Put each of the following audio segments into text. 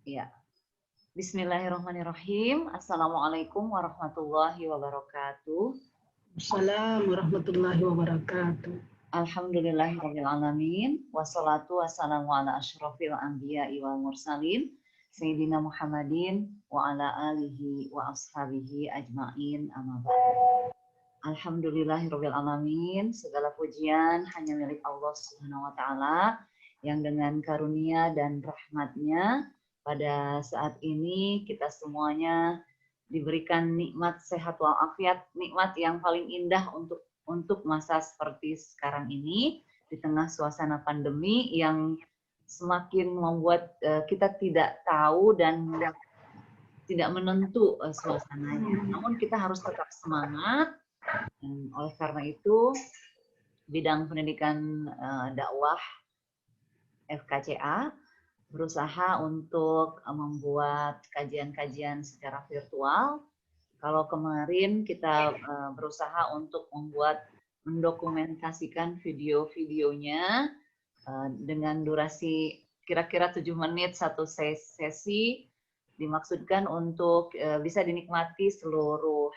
Ya. Bismillahirrahmanirrahim. Assalamualaikum warahmatullahi wabarakatuh. Assalamualaikum warahmatullahi wabarakatuh. Alhamdulillahirabbil alamin. Wassalatu wassalamu ala asyrofil anbiya'i wal mursalin Sayyidina Muhammadin wa ala alihi wa ashabihi ajma'in amma ba'du. Alhamdulillahirabbil alamin. Segala pujian hanya milik Allah Subhanahu wa taala yang dengan karunia dan rahmatnya pada saat ini kita semuanya diberikan nikmat sehat walafiat, nikmat yang paling indah untuk masa seperti sekarang ini di tengah suasana pandemi yang semakin membuat kita tidak tahu dan tidak menentu suasananya. Namun kita harus tetap semangat. Dan oleh karena itu bidang pendidikan dakwah FKCA berusaha untuk membuat kajian-kajian secara virtual. Kalau kemarin kita berusaha untuk mendokumentasikan video-videonya dengan durasi kira-kira 7 menit satu sesi, dimaksudkan untuk bisa dinikmati seluruh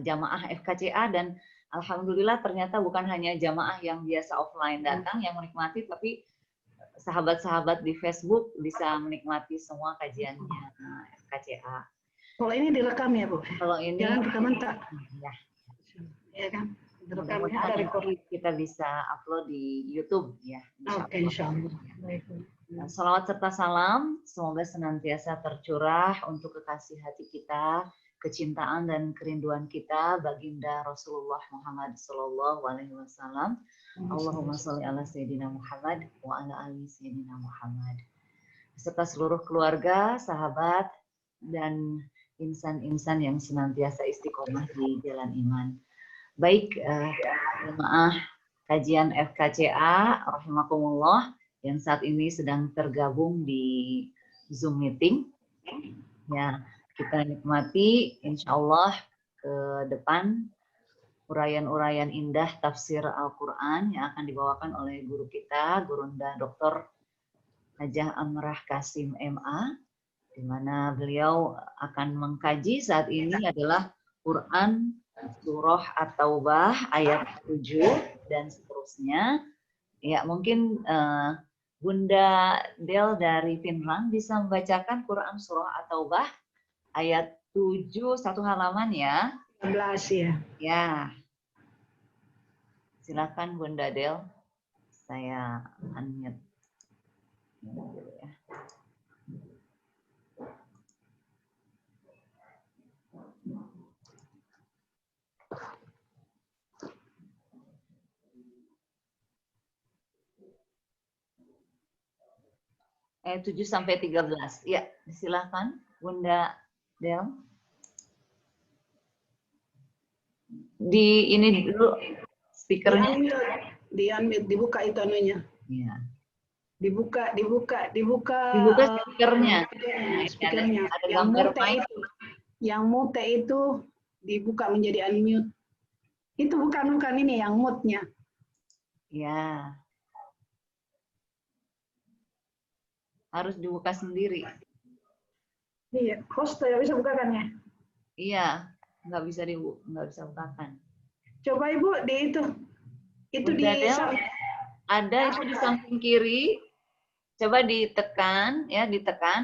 jamaah FKCA, dan alhamdulillah ternyata bukan hanya jamaah yang biasa offline datang yang menikmati, tapi sahabat-sahabat di Facebook bisa menikmati semua kajiannya FKCA. Kalau ini direkam ya, Bu? Kalau ini jangan rekaman tak? Ya. Ya kan? Direkamnya ada recording. Kita bisa upload di YouTube ya. Oke, insyaallah. Baik. Salawat serta salam semoga senantiasa tercurah untuk kekasih hati kita, kecintaan dan kerinduan kita baginda Rasulullah Muhammad sallallahu alaihi wasallam. Allahumma sholli ala sayyidina Muhammad wa ala ali sayyidina Muhammad. Beserta seluruh keluarga, sahabat dan insan-insan yang senantiasa istiqomah di jalan iman. Baik, jemaah kajian FKCA rahimakumullah yang saat ini sedang tergabung di Zoom meeting. Ya, kita nikmati insyaallah ke depan uraian-uraian indah tafsir Al-Quran yang akan dibawakan oleh guru kita, Gurunda Dr. Hajah Amrah Kasim MA, di mana beliau akan mengkaji saat ini adalah Quran Surah At-Taubah ayat 7 dan seterusnya. Ya, mungkin Bunda Del dari Finland bisa membacakan Quran Surah At-Taubah ayat 7 satu halaman ya. 11 ya. Ya. Silakan Bunda Del. Saya unmute. Ya. Ayat 7 sampai 13. Ya, silakan Bunda Del. Di ini dulu speakernya. Di unmute, dibuka itu anunya. Iya. Dibuka speakernya. Speakernya. Ada gambar mic. Yang mute itu dibuka menjadi unmute. Itu bukan ini yang mute-nya. Ya. Harus dibuka sendiri. Iya, host ya bisa bukakan ya? Iya, nggak bisa bukakan. Coba Ibu di itu di ada itu di samping kiri. Coba ditekan,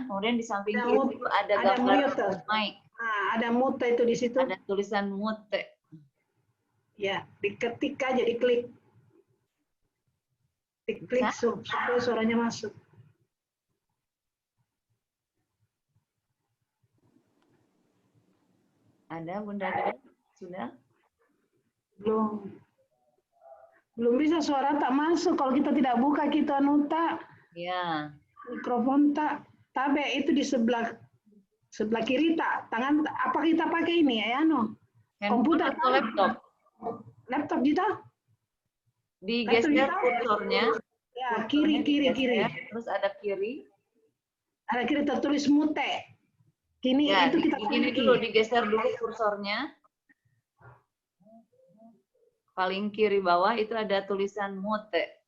kemudian di samping kiri itu ada gambar mic. Nah, ada mute itu di situ. Ada tulisan mute. Ya, diketik aja, diklik. Diklik supaya suaranya masuk. Ada Bunda Del? Sudah? Belum bisa, suara tak masuk kalau kita tidak buka kita nuta. Ya. Mikrofon tak. Tapi itu di sebelah kiri tak. Tangan apa kita pakai ini ya Komputer atau laptop? Laptop kita? Digeser kursornya. Ya, kiri. Terus ada kiri. Ada kiri tertulis mute. Kini ya, itu kita ini dulu digeser dulu kursornya. Paling kiri bawah itu ada tulisan mute.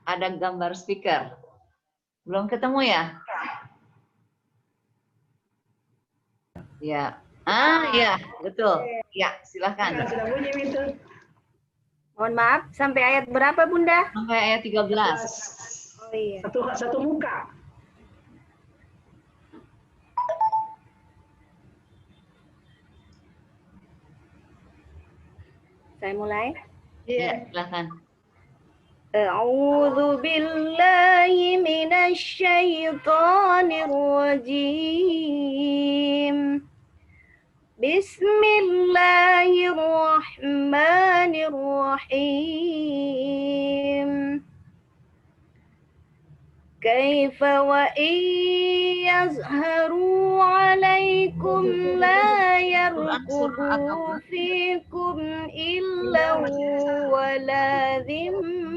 Ada gambar speaker. Belum ketemu ya? Ya. Ya, betul. Ya, Kan silakan. sudah bunyi itu. Mohon maaf, sampai ayat berapa Bunda? Sampai ayat 13. Oh iya. Satu muka. Saya mulai. Ya, silakan. أعوذ بالله من الشيطان الرجيم بسم الله الرحمن الرحيم كيف وإن يظهروا عليكم لا يرقبوا فيكم إلا ولا ذمة.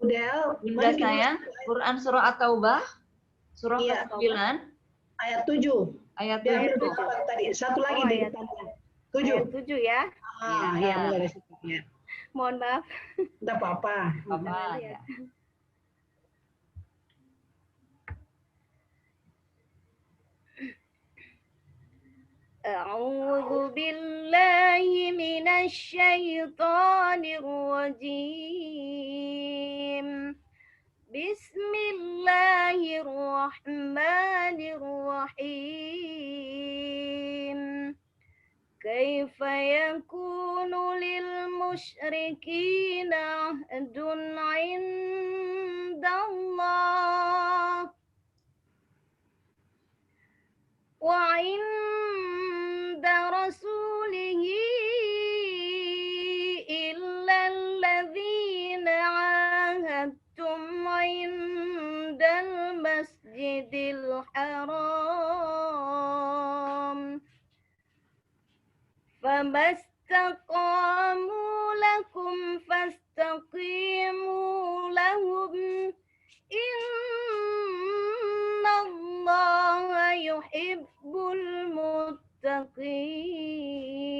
Bunda sayang, Quran surah At-Taubah, surah Iya. ke-9, Ayat 7. ayat Ayat 7. 7 tadi. Satu lagi di depannya. 7. Ayat 7 ya. Ya, mulai dari situ. Ya. Mohon maaf. Tidak apa-apa. Apa? Ya. أعوذ بالله من الشيطان الرجيم بسم الله الرحمن الرحيم كيف يكون للمشركين عهد عند الله وعند رسوله إلا الذين عاهدتم عند المسجد الحرام فما استقاموا لكم فاستقيموا لهم إن الله يحب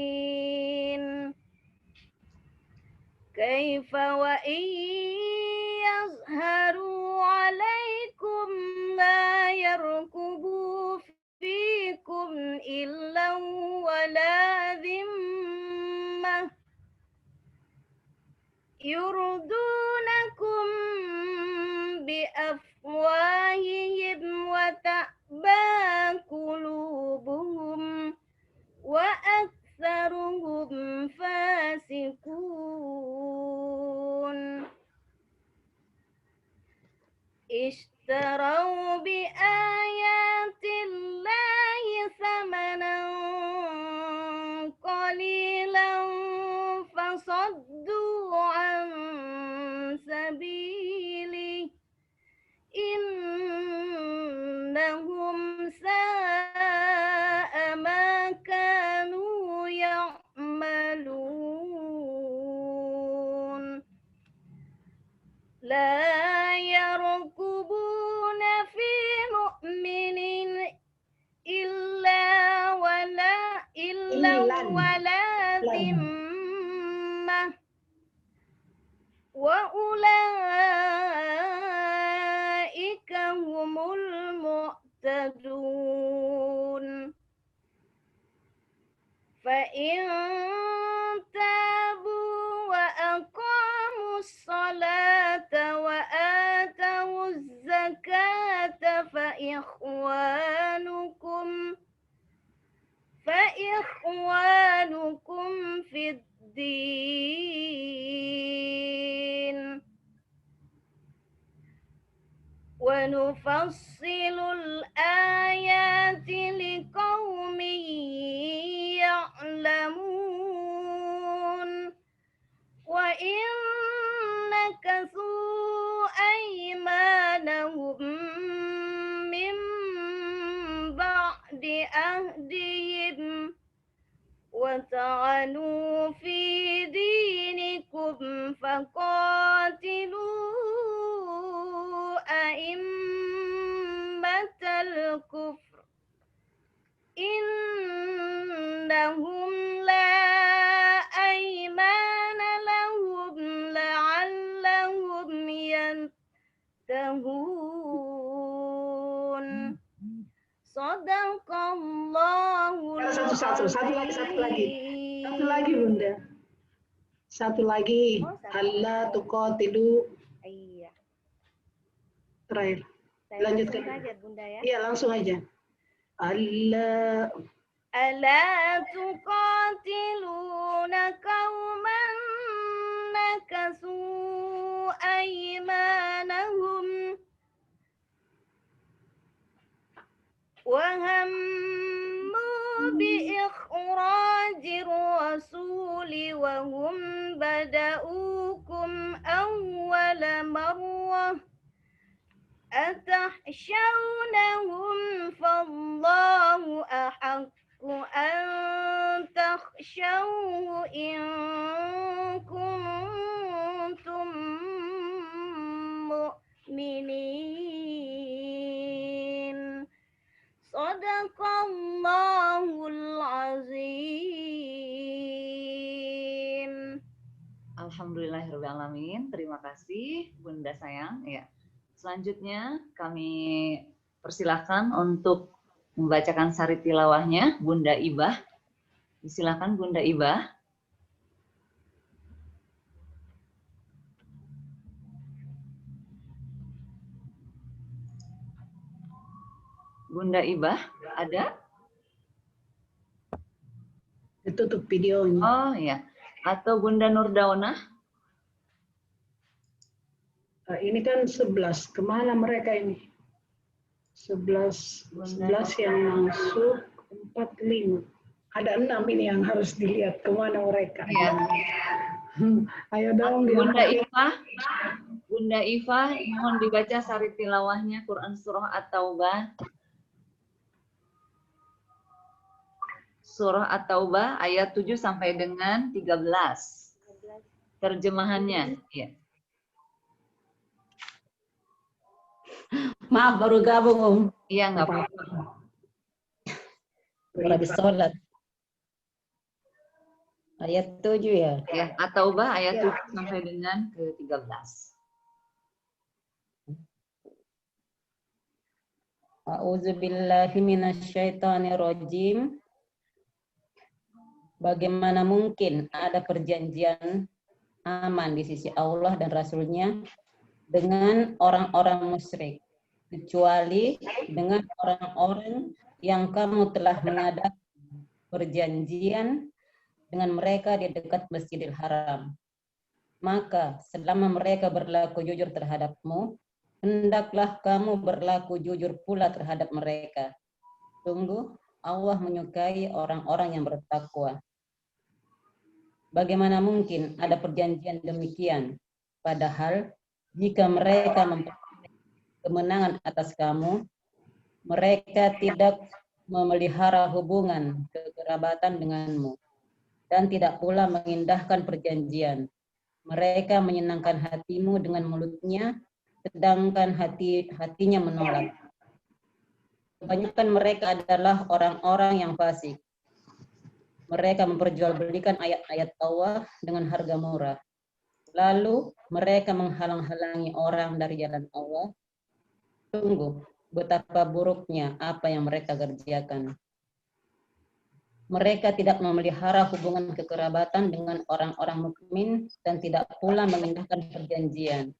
المتقين كيف وإن يظهروا عليكم لا يرقبوا فيكم إلا ولا ذمة يرضونكم بأفواههم وتأبى قلوبهم وأكثرهم فاسقون اشتروا بآيات الله ثمنا قليلا فصدوا عن سبيله إنهم ساء ما كانوا يعملون لا يرقبون في مؤمن إلا ولا ذمة وأولئك هم المعتدون فإن تابوا وأقاموا الصلاة وآتوا الزكاة فإخوانكم في الدين ونفصل الآيات لقوم يعلمون وإن نكثوا أيمانهم من بعد عهدهم وطعنوا في دينكم فقاتلوا أئمة الكفر إنهم لا أيمان لهم لعلهم ينتهون صدق الله Satu lagi Bunda. Satu lagi. Oh, satu. Allah tuqatilu. Iya. Terakhir. Saya Lanjutkan. langsung saja Bunda ya. Iya, langsung aja. Allah. Ala tuqatiluna qauman nakasu aymanahum wa hammu bi ikhrajir rasuli wa hum bada'ukum awwala marrah atahsyawnahum fallahu ahaqqu an takhshawhu in kuntum mu'minin. Sadaqallahul azim. Alhamdulillahirrahmanirrahim. Terima kasih Bunda sayang. Ya. Selanjutnya kami persilahkan untuk membacakan sari tilawahnya Bunda Ibah. Silakan Bunda Ibah. Bunda Ibah, ada? Ditutup videonya. Oh ya. Atau Bunda Nurdaunah? Ini kan 11. Kemana mereka ini? 11 yang masuk, 4, 5. Ada 6 ini yang harus dilihat kemana mereka. Ya. Ayo dong. Bunda Iva, mohon dibaca sari tilawahnya Quran Surah At-Taubah. Surah At-Taubah ayat 7 sampai dengan 13. Terjemahannya. Ya. Maaf, baru gabung. Iya, nggak apa-apa. Lagi sholat. Ayat 7 ya. Ya, At-Taubah ayat 7 sampai dengan ke-13. A'udzubillahi minasyaitonirrajim. Bagaimana mungkin ada perjanjian aman di sisi Allah dan Rasul-Nya dengan orang-orang musyrik, kecuali dengan orang-orang yang kamu telah mengadakan perjanjian dengan mereka di dekat Masjidil Haram. Maka selama mereka berlaku jujur terhadapmu, hendaklah kamu berlaku jujur pula terhadap mereka. Sungguh Allah menyukai orang-orang yang bertakwa. Bagaimana mungkin ada perjanjian demikian? Padahal jika mereka memperoleh kemenangan atas kamu, mereka tidak memelihara hubungan kekerabatan denganmu dan tidak pula mengindahkan perjanjian. Mereka menyenangkan hatimu dengan mulutnya, sedangkan hatinya menolak. Kebanyakan mereka adalah orang-orang yang fasik. Mereka memperjualbelikan ayat-ayat Allah dengan harga murah. Lalu mereka menghalang-halangi orang dari jalan Allah. Sungguh, betapa buruknya apa yang mereka kerjakan. Mereka tidak memelihara hubungan kekerabatan dengan orang-orang mukmin dan tidak pula mengindahkan perjanjian.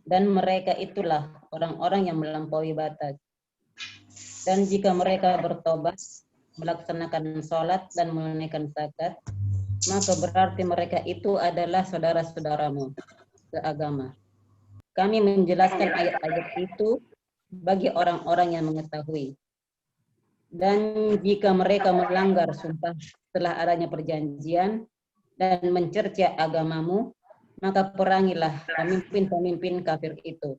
Dan mereka itulah orang-orang yang melampaui batas. Dan jika mereka bertobat, melaksanakan sholat dan menunaikan zakat, maka berarti mereka itu adalah saudara-saudaramu seagama. Kami menjelaskan ayat-ayat itu bagi orang-orang yang mengetahui. Dan jika mereka melanggar sumpah setelah adanya perjanjian dan mencerca agamamu, maka perangilah pemimpin-pemimpin kafir itu.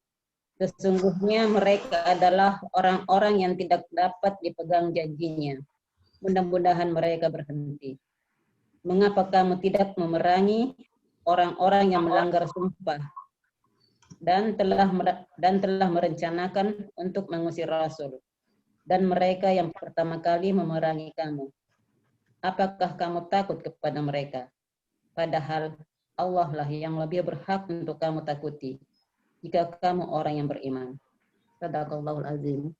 Sesungguhnya mereka adalah orang-orang yang tidak dapat dipegang janjinya. Mudah-mudahan mereka berhenti. Mengapa kamu tidak memerangi orang-orang yang melanggar sumpah dan telah merencanakan untuk mengusir Rasul dan mereka yang pertama kali memerangi kamu? Apakah kamu takut kepada mereka? Padahal Allah lah yang lebih berhak untuk kamu takuti jika kamu orang yang beriman. Sadaqallahul azim.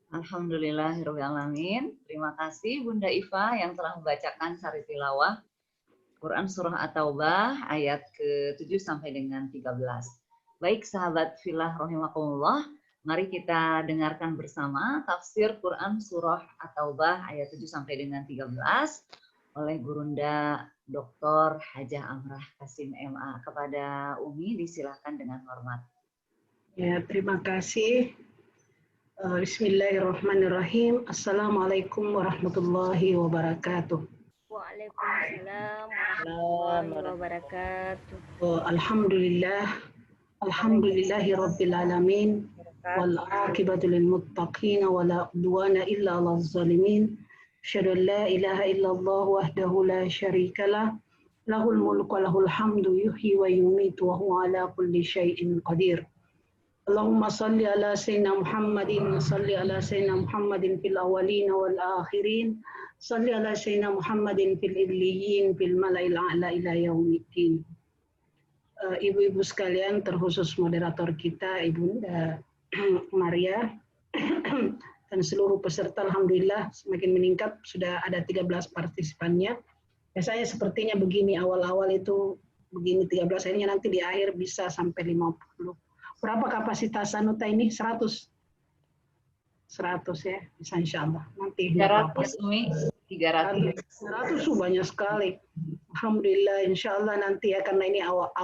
Alhamdulillahirrahmanirrahim. Terima kasih Bunda Iva yang telah membacakan sari tilawah Quran Surah At-Taubah ayat ke-7 sampai dengan 13. Baik sahabat filah rahimakumullah, mari kita dengarkan bersama tafsir Quran Surah At-Taubah ayat 7 sampai dengan 13 oleh Gurunda Dr. Hajah Amrah Kasim MA. Kepada Umi disilakan dengan hormat. Ya, terima kasih. Bismillahirrahmanirrahim. Assalamualaikum warahmatullahi wabarakatuh. Waalaikumsalam warahmatullahi wabarakatuh. Alhamdulillahi rabbil alamin. Wal aqibatu lil muttaqin wa la udwana illa 'alal zalimin. Asyhadu an la ilaha illallah wahdahu la syarika lah. Lahul mulku wa lahul hamdu yuhyi wa yumiitu wa huwa 'ala kulli syai'in qadir. Allahumma salli ala sayyidina Muhammadin, salli ala sayyidina Muhammadin fil awwalin wal akhirin, salli ala sayyidina Muhammadin fil illiyin fil mala'il a'la ila yaumiddin. Ibu-ibu sekalian, terkhusus moderator kita Ibunda Maria dan seluruh peserta, alhamdulillah semakin meningkat, sudah ada 13 partisipannya. Biasanya sepertinya begini, awal-awal itu begini 13, akhirnya nanti di akhir bisa sampai 50. Berapa kapasitas Anuta ini? 100 ya, bisa insya Allah. Nanti 300 Umi, 300. 100 banyak sekali. Alhamdulillah, insya Allah nanti ya, karena ini awal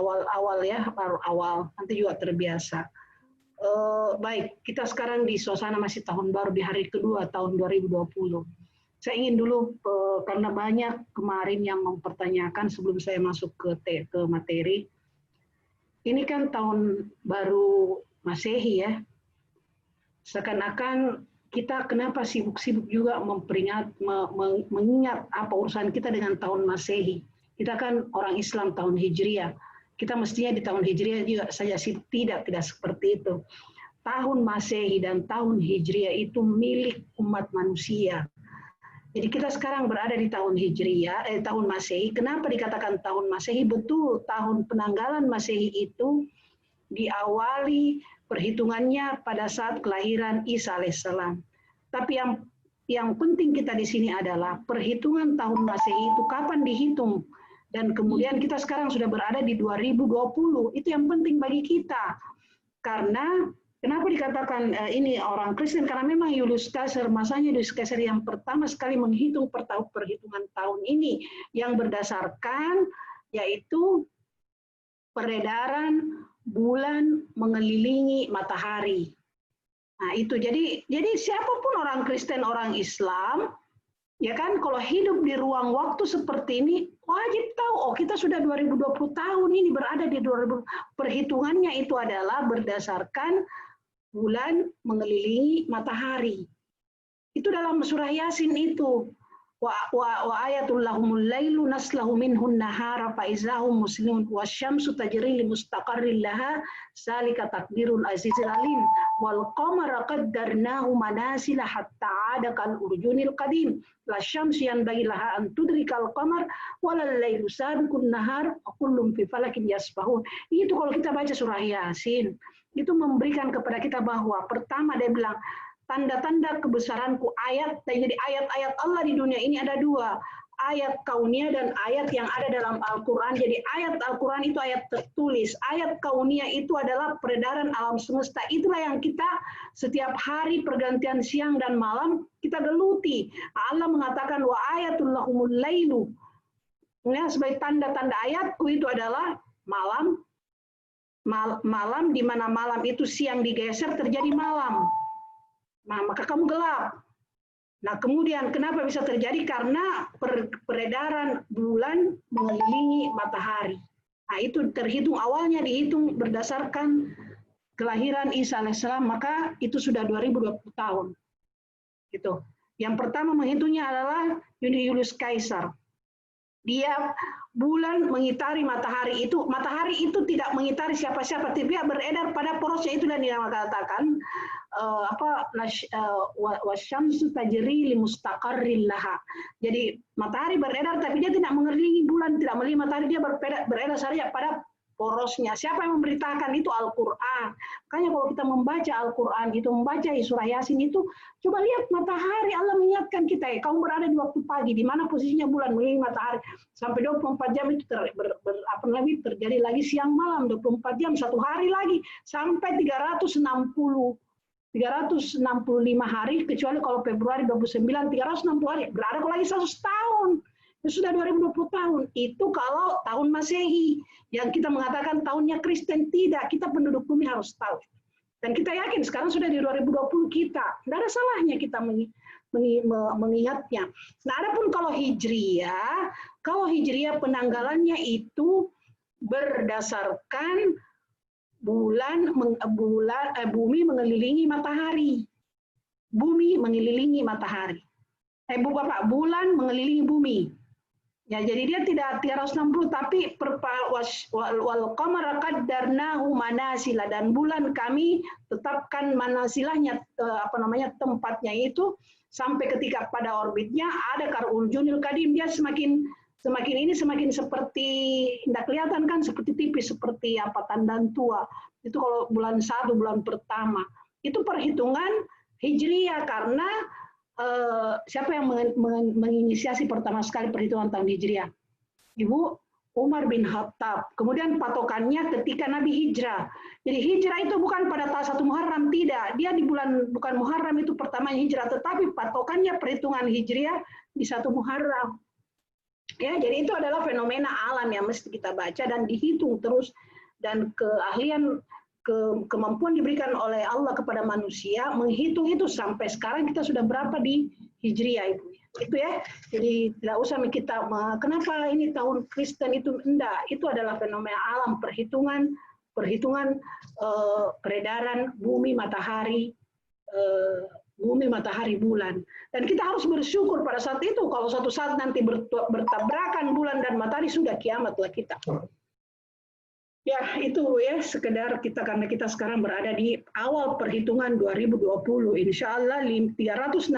ya, baru awal, nanti juga terbiasa. Baik, kita sekarang di suasana masih tahun baru, di hari kedua tahun 2020. Saya ingin dulu, karena banyak kemarin yang mempertanyakan sebelum saya masuk ke materi, ini kan tahun baru Masehi ya. Seakan-akan kita kenapa sibuk-sibuk juga mengingat apa urusan kita dengan tahun Masehi. Kita kan orang Islam tahun Hijriah. Kita mestinya di tahun Hijriah juga saja sih tidak seperti itu. Tahun Masehi dan tahun Hijriah itu milik umat manusia. Jadi kita sekarang berada di tahun Hijriah, tahun Masehi. Kenapa dikatakan tahun Masehi? Betul, tahun penanggalan Masehi itu diawali perhitungannya pada saat kelahiran Isa alaihissalam. Tapi yang penting kita di sini adalah perhitungan tahun Masehi itu kapan dihitung. Dan kemudian kita sekarang sudah berada di 2020. Itu yang penting bagi kita. Karena kenapa dikatakan ini orang Kristen? Karena memang Julius Caesar, masanya Julius Caesar yang pertama sekali menghitung perhitungan tahun ini yang berdasarkan yaitu peredaran bulan mengelilingi matahari. Nah itu jadi siapapun orang Kristen, orang Islam, ya kan, kalau hidup di ruang waktu seperti ini wajib tahu, oh kita sudah 2020 tahun ini berada di 2020. Perhitungannya itu adalah berdasarkan bulan mengelilingi matahari. Itu dalam surah Yasin itu. Wa ayatul lahumul lailu naslahu minhun nahara fa izahum muslimun wasyamsu tajri li mustaqarril laha zalika taqdirul azizil alim wal qamara qaddarnahu manasila hatta ada kal urjunil qadim la syamsu yanbaghi laha an tudrikal qamar walal lailu sabiqun nahar kullum fi falakin yasbahun. Itu kalau kita baca surah Yasin, itu memberikan kepada kita bahwa pertama dia bilang tanda-tanda kebesaranku, jadi ayat-ayat Allah di dunia ini ada dua, ayat kauniyah dan ayat yang ada dalam Al-Quran. Jadi ayat Al-Quran itu ayat tertulis, ayat kauniyah itu adalah peredaran alam semesta. Itulah yang kita setiap hari pergantian siang dan malam kita geluti. Allah mengatakan wa ayatul lahumul lailu. Ya, sebagai tanda-tanda ayatku itu adalah malam di mana malam itu siang digeser terjadi malam. Nah, maka kamu gelap. Nah, kemudian kenapa bisa terjadi? Karena peredaran bulan mengelilingi matahari. Nah, itu terhitung, awalnya dihitung berdasarkan kelahiran Isa alaihissalam, maka itu sudah 2020 tahun. Gitu. Yang pertama menghitungnya adalah Julius Caesar. Dia bulan mengitari matahari itu tidak mengitari siapa-siapa, dia beredar pada porosnya itu, dan dia mengatakan wasyamsu tajri li mustaqarril laha. Jadi matahari beredar tapi dia tidak mengelilingi bulan, tidak melihat matahari, dia beredar saja pada porosnya. Siapa yang memberitakan? Itu Al-Quran. Makanya kalau kita membaca Al-Quran itu, membaca surah Yasin itu, coba lihat matahari. Allah mengingatkan kita, ya, kamu berada di waktu pagi, di mana posisinya bulan mengelilingi matahari. Sampai 24 jam itu terjadi lagi siang malam, 24 jam, satu hari lagi. Sampai 365 hari, kecuali kalau Februari 29, 360 hari. Berada lagi 100 tahun. Itu sudah 2020 tahun. Itu kalau tahun Masehi. Yang kita mengatakan tahunnya Kristen, tidak. Kita penduduk bumi harus tahu. Dan kita yakin sekarang sudah di 2020 kita. Tidak ada salahnya kita mengingatnya. Nah, adapun kalau Hijriyah penanggalannya itu berdasarkan bumi mengelilingi matahari. Bumi mengelilingi matahari. Bulan mengelilingi bumi. Ya, jadi dia tidak 360, tapi wal qamara qaddarnahu manasila, dan bulan kami tetapkan manasilahnya, tempatnya itu sampai ketika pada orbitnya ada karurjunil kadim, dia semakin seperti tidak kelihatan kan, seperti tipis, seperti tandang tua. Itu kalau bulan 1, bulan pertama. Itu perhitungan Hijriyah, karena siapa yang menginisiasi pertama sekali perhitungan tahun Hijriah? Ibu Umar bin Khattab. Kemudian patokannya ketika Nabi hijrah. Jadi hijrah itu bukan pada tanggal 1 Muharram, tidak. Dia di bukan Muharram itu pertama hijrah, tetapi patokannya perhitungan Hijriah di 1 Muharram. Ya, jadi itu adalah fenomena alam yang mesti kita baca dan dihitung terus, dan keahlian kemampuan diberikan oleh Allah kepada manusia menghitung itu sampai sekarang kita sudah berapa di Hijriah Ibu. Itu ya. Jadi tidak usah kita kenapa ini tahun Kristen itu, enggak, itu adalah fenomena alam, perhitungan peredaran bumi matahari bulan. Dan kita harus bersyukur pada saat itu. Kalau suatu saat nanti bertabrakan bulan dan matahari, sudah kiamatlah kita. Ya, itu ya sekedar karena kita sekarang berada di awal perhitungan 2020. Insya Allah 365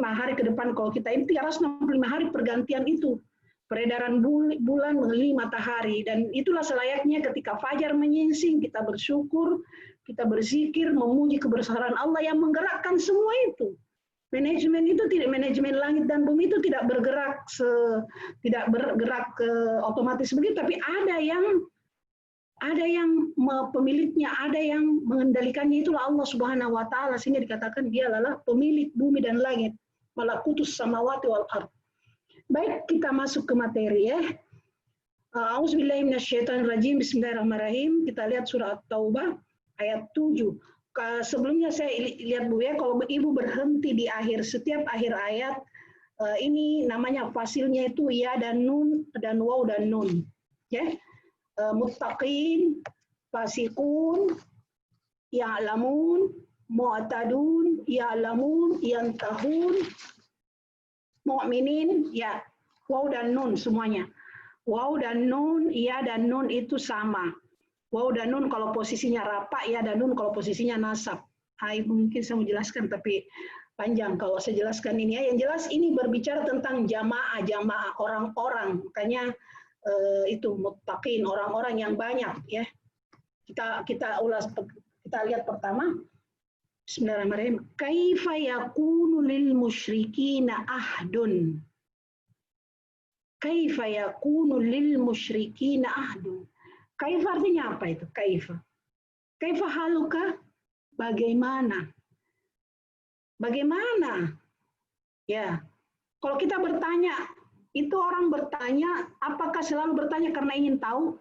hari ke depan, kalau kita ini 365 hari pergantian itu. Peredaran bulan mengelilingi matahari. Dan itulah selayaknya ketika fajar menyingsing, kita bersyukur, kita berzikir, memuji kebesaran Allah yang menggerakkan semua itu. Manajemen langit dan bumi itu tidak bergerak otomatis begitu, tapi ada yang pemiliknya, ada yang mengendalikannya, itulah Allah Subhanahu wa taala, sehingga dikatakan dia adalah pemilik bumi dan langit. Malakutus samawati wal ard. Baik, kita masuk ke materi ya. A'udzubillahi minasyaitonirrajim. Bismillahirrahmanirrahim. Kita lihat surah At-Taubah ayat 7. Sebelumnya saya lihat Bu ya, kalau Ibu berhenti di setiap akhir ayat, ini namanya fasilnya itu ya dan nun dan waw dan nun. Ya. Muttaqin, fasikun, ya'lamun, mu'tadun, ya'lamun, yantahun, mu'minin, ya, waw dan nun semuanya. Waw dan nun, ya dan nun itu sama. Waw dan nun kalau posisinya rafa, ya dan nun kalau posisinya nasab. Mungkin saya mau jelaskan tapi panjang kalau saya jelaskan ini ya. Yang jelas ini berbicara tentang jamaah orang-orang. Makanya itu muttaqin, orang-orang yang banyak ya. Kita ulas, kita lihat pertama. Bismillahirrahmanirrahim. Kaifa yakunu lil musyrikina ahdun. Kaifa yakunu lil musyrikina ahdun. Kaifa artinya apa itu? Kaifa. Kaifa haluka? Bagaimana? Bagaimana? Ya. Kalau kita bertanya, itu orang bertanya, apakah selalu bertanya karena ingin tahu?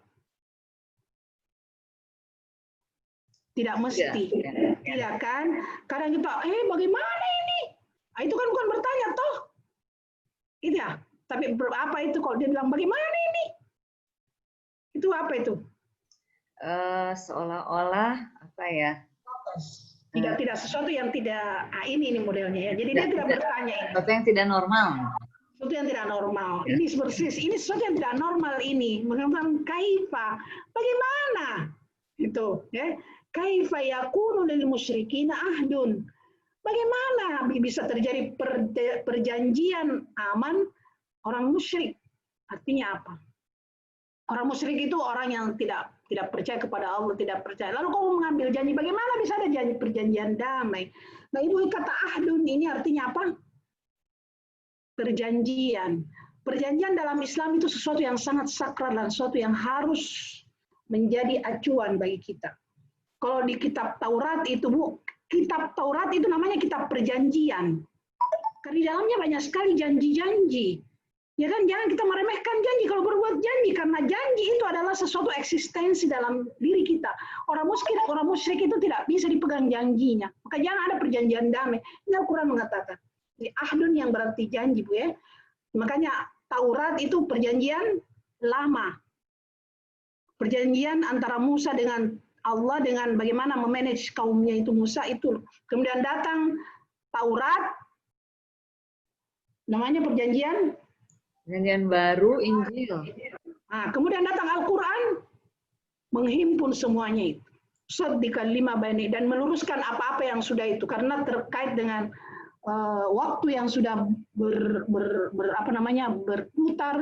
Tidak mesti. Tidak kan? Kadang kita, bagaimana ini? Itu kan bukan bertanya, toh. Itu ya. Tapi apa itu kalau dia bilang, bagaimana ini? Itu apa itu? Seolah-olah, apa ya? Tidak sesuatu yang tidak, ini modelnya ya. Jadi dia tidak bertanya. Sesuatu yang tidak normal. Sesuatu yang tidak normal. Ini persis, ini sesuatu yang tidak normal ini. Mengatakan kaifa, bagaimana? Itu, ya. Kaifa yakunu lil musyrikina ahdun. Bagaimana bisa terjadi perjanjian aman orang musyrik? Artinya apa? Orang musyrik itu orang yang tidak tidak percaya kepada Allah, tidak percaya. Lalu kamu mengambil janji, bagaimana bisa ada janji perjanjian damai? Nah, Ibu kata ahdun ini artinya apa? Perjanjian. Perjanjian dalam Islam itu sesuatu yang sangat sakral dan sesuatu yang harus menjadi acuan bagi kita. Kalau di kitab Taurat itu, Bu, kitab Taurat itu namanya kitab perjanjian. Karena di dalamnya banyak sekali janji-janji. Ya kan, jangan kita meremehkan janji kalau berbuat janji, karena janji itu adalah sesuatu eksistensi dalam diri kita. Orang musyrik itu tidak bisa dipegang janjinya. Maka jangan ada perjanjian damai. Ini Al-Quran mengatakan. Di ahdun yang berarti janji, Bu ya. Makanya Taurat itu perjanjian lama. Perjanjian antara Musa dengan Allah dengan bagaimana memanage kaumnya itu Musa itu. Kemudian datang Taurat, namanya perjanjian baru, Injil. Nah, kemudian datang Al-Quran, menghimpun semuanya itu. Shaddiqan lima bani, dan meluruskan apa-apa yang sudah itu, karena terkait dengan waktu yang sudah berputar.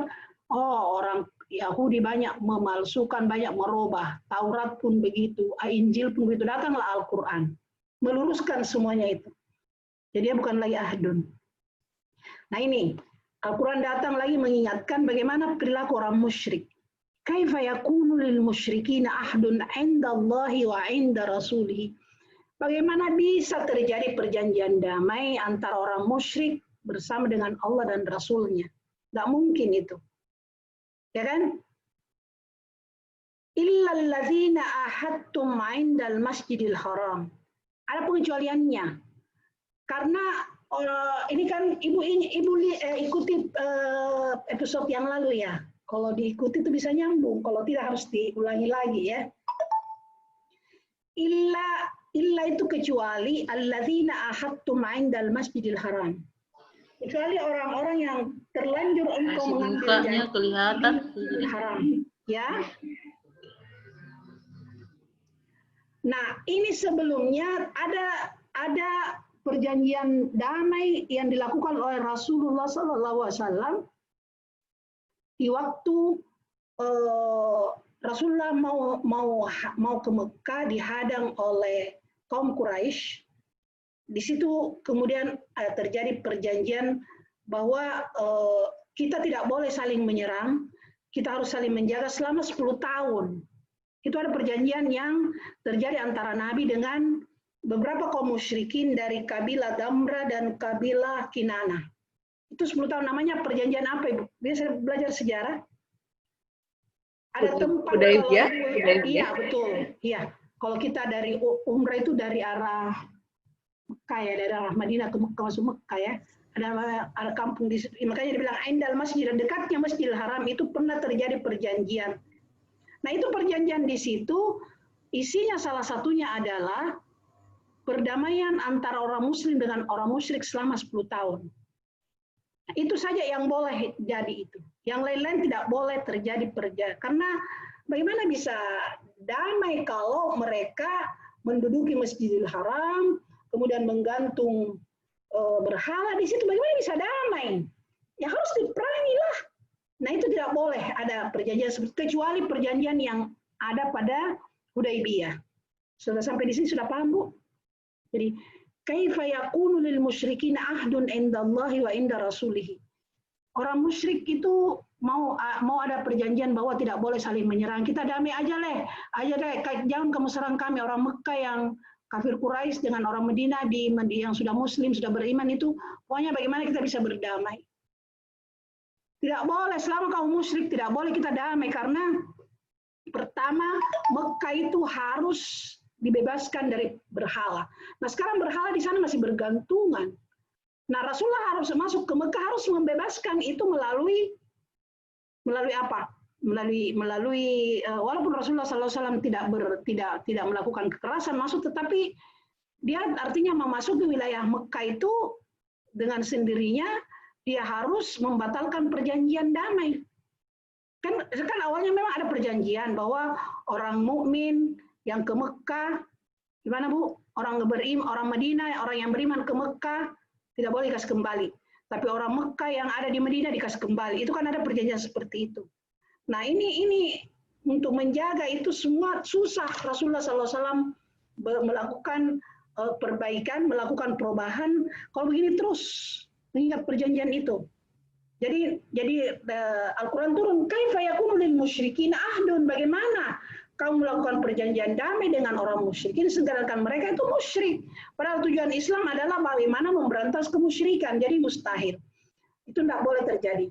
Oh, orang Yahudi banyak memalsukan, banyak merubah. Taurat pun begitu, Injil pun begitu. Datanglah Al-Quran, meluruskan semuanya itu. Jadi bukan lagi ahdun. Nah ini, Al-Quran datang lagi mengingatkan bagaimana perilaku orang musyrik. Kaifa yakunu lil musyrikina ahdun 'inda Allahi wa 'inda rasulih. Bagaimana bisa terjadi perjanjian damai antara orang musyrik bersama dengan Allah dan Rasulnya? Nggak mungkin itu. Ya kan? Illa alladzina ahadtum 'indal masjidil haram. Ada pengecualiannya. Karena ini kan ibu ikuti episode yang lalu ya. Kalau diikuti itu bisa nyambung. Kalau tidak harus diulangi lagi ya. Illa itu kecuali alladzina ahadtum 'indal masjidil haram. Kecuali orang-orang yang terlanjur engkau mengambil janji kelihatan haram, ya. Nah, ini sebelumnya ada perjanjian damai yang dilakukan oleh Rasulullah SAW di waktu Rasulullah mau ke Mekah dihadang oleh kaum Quraisy. Di situ kemudian terjadi perjanjian bahwa kita tidak boleh saling menyerang, kita harus saling menjaga selama 10 tahun. Itu ada perjanjian yang terjadi antara Nabi dengan beberapa kaum musyrikin dari kabilah Damra dan kabilah Kinana. Itu 10 tahun, namanya perjanjian apa, Ibu? Biasa belajar sejarah. Ada tempat Hudaybiyah. Iya, betul. Iya. Kalau kita dari umrah itu dari arah Mekah ya, dari arah Madinah ke Mekah, masuk Mekah ya. Ada kampung di situ. Makanya dibilang Aindal Masjid, dekatnya Masjidil Haram itu pernah terjadi perjanjian. Nah, itu perjanjian di situ isinya salah satunya adalah perdamaian antara orang muslim dengan orang musyrik selama 10 tahun. Nah, itu saja yang boleh jadi itu. Yang lain-lain tidak boleh terjadi perjanjian. Karena bagaimana bisa damai kalau mereka menduduki Masjidil Haram, kemudian menggantung berhala di situ, bagaimana bisa damai? Ya harus diperangi lah. Nah, itu tidak boleh ada perjanjian kecuali perjanjian yang ada pada Hudaybiyah. Sudah sampai di sini sudah paham, Bu? Jadi, kaifa yakunu lil musyrikin ahdun indallahi wa inda rasulih. Orang musyrik itu mau ada perjanjian bahwa tidak boleh saling menyerang. Kita damai aja deh. Jangan kamu serang kami, orang Mekah yang kafir Quraisy dengan orang Madinah yang sudah muslim, sudah beriman itu, pokoknya bagaimana kita bisa berdamai. Tidak boleh, selama kamu musyrik tidak boleh kita damai, karena pertama Mekah itu harus dibebaskan dari berhala. Nah, sekarang berhala di sana masih bergantungan. Nah, Rasulullah harus masuk ke Mekah, harus membebaskan itu melalui apa? Melalui walaupun Rasulullah SAW tidak melakukan kekerasan masuk, tetapi dia artinya memasuki wilayah Mekah itu dengan sendirinya dia harus membatalkan perjanjian damai. Kan awalnya memang ada perjanjian bahwa orang mukmin yang ke Mekah, gimana Bu? Orang Madinah, orang yang beriman ke Mekah tidak boleh dikasih kembali. Tapi orang Mekah yang ada di Madinah dikasih kembali. Itu kan ada perjanjian seperti itu. Nah, ini untuk menjaga itu semua susah. Rasulullah SAW melakukan perbaikan, melakukan perubahan. Kalau begini terus mengingat perjanjian itu. Jadi Al-Quran turun, kaifa yakunu lil musyrikin ahdun, bagaimana kamu melakukan perjanjian damai dengan orang musyrikin sedangkan mereka itu musyrik. Padahal tujuan Islam adalah bagaimana memberantas kemusyrikan, jadi mustahil. Itu tidak boleh terjadi.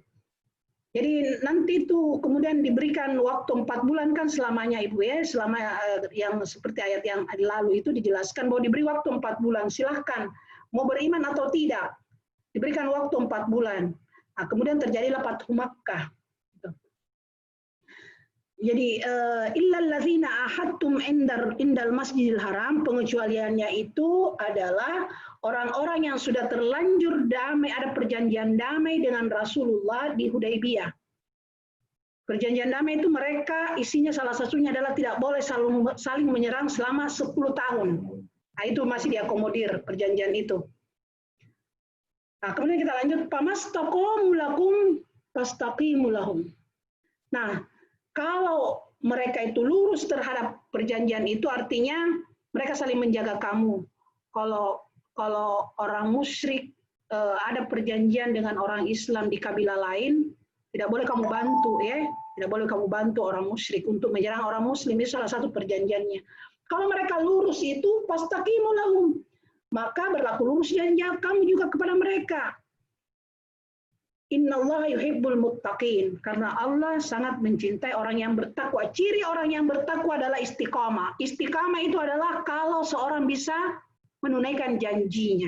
Jadi nanti itu kemudian diberikan waktu 4 bulan kan selamanya Ibu ya, selama yang seperti ayat yang lalu itu dijelaskan bahwa diberi waktu 4 bulan, silahkan mau beriman atau tidak, diberikan waktu 4 bulan. Nah, kemudian terjadilah Fathu Makkah. Jadi illal ladzina ahadtum indal Masjidil Haram, pengecualiannya itu adalah orang-orang yang sudah terlanjur damai, ada perjanjian damai dengan Rasulullah di Hudaybiyah. Perjanjian damai itu mereka isinya salah satunya adalah tidak boleh saling menyerang selama 10 tahun. Nah, itu masih diakomodir perjanjian itu. Nah, kemudian kita lanjut, famastaqamu lakum fastaqimu lahum. Nah, kalau mereka itu lurus terhadap perjanjian itu artinya mereka saling menjaga kamu. Kalau orang musyrik ada perjanjian dengan orang Islam di kabilah lain, tidak boleh kamu bantu ya, tidak boleh kamu bantu orang musyrik untuk menyerang orang muslim, itu salah satu perjanjiannya. Kalau mereka lurus itu fastaqimu lahum, maka berlaku lurus janji kamu juga kepada mereka. Innallaha yuhibbul muttaqin, karena Allah sangat mencintai orang yang bertakwa. Ciri orang yang bertakwa adalah istiqamah. Istiqamah itu adalah kalau seorang bisa menunaikan janjinya.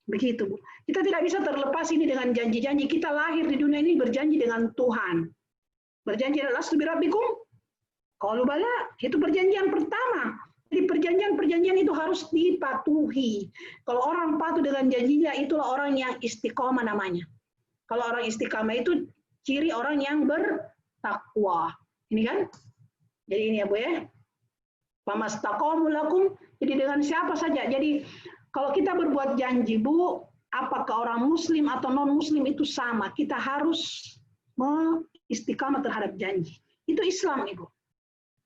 Begitu, Bu. Kita tidak bisa terlepas ini dengan janji-janji. Kita lahir di dunia ini berjanji dengan Tuhan. Berjanji lastu birabbikum? Qalu bala, itu perjanjian pertama. Jadi perjanjian-perjanjian itu harus dipatuhi. Kalau orang patuh dengan janjinya, itulah orang yang istiqomah namanya. Kalau orang istiqamah itu ciri orang yang bertakwa. Ini kan? Jadi ini ya Bu ya. Famastaqamu lakum. Jadi dengan siapa saja. Jadi kalau kita berbuat janji Bu, apakah orang muslim atau non-muslim itu sama. Kita harus istiqamah terhadap janji. Itu Islam Ibu.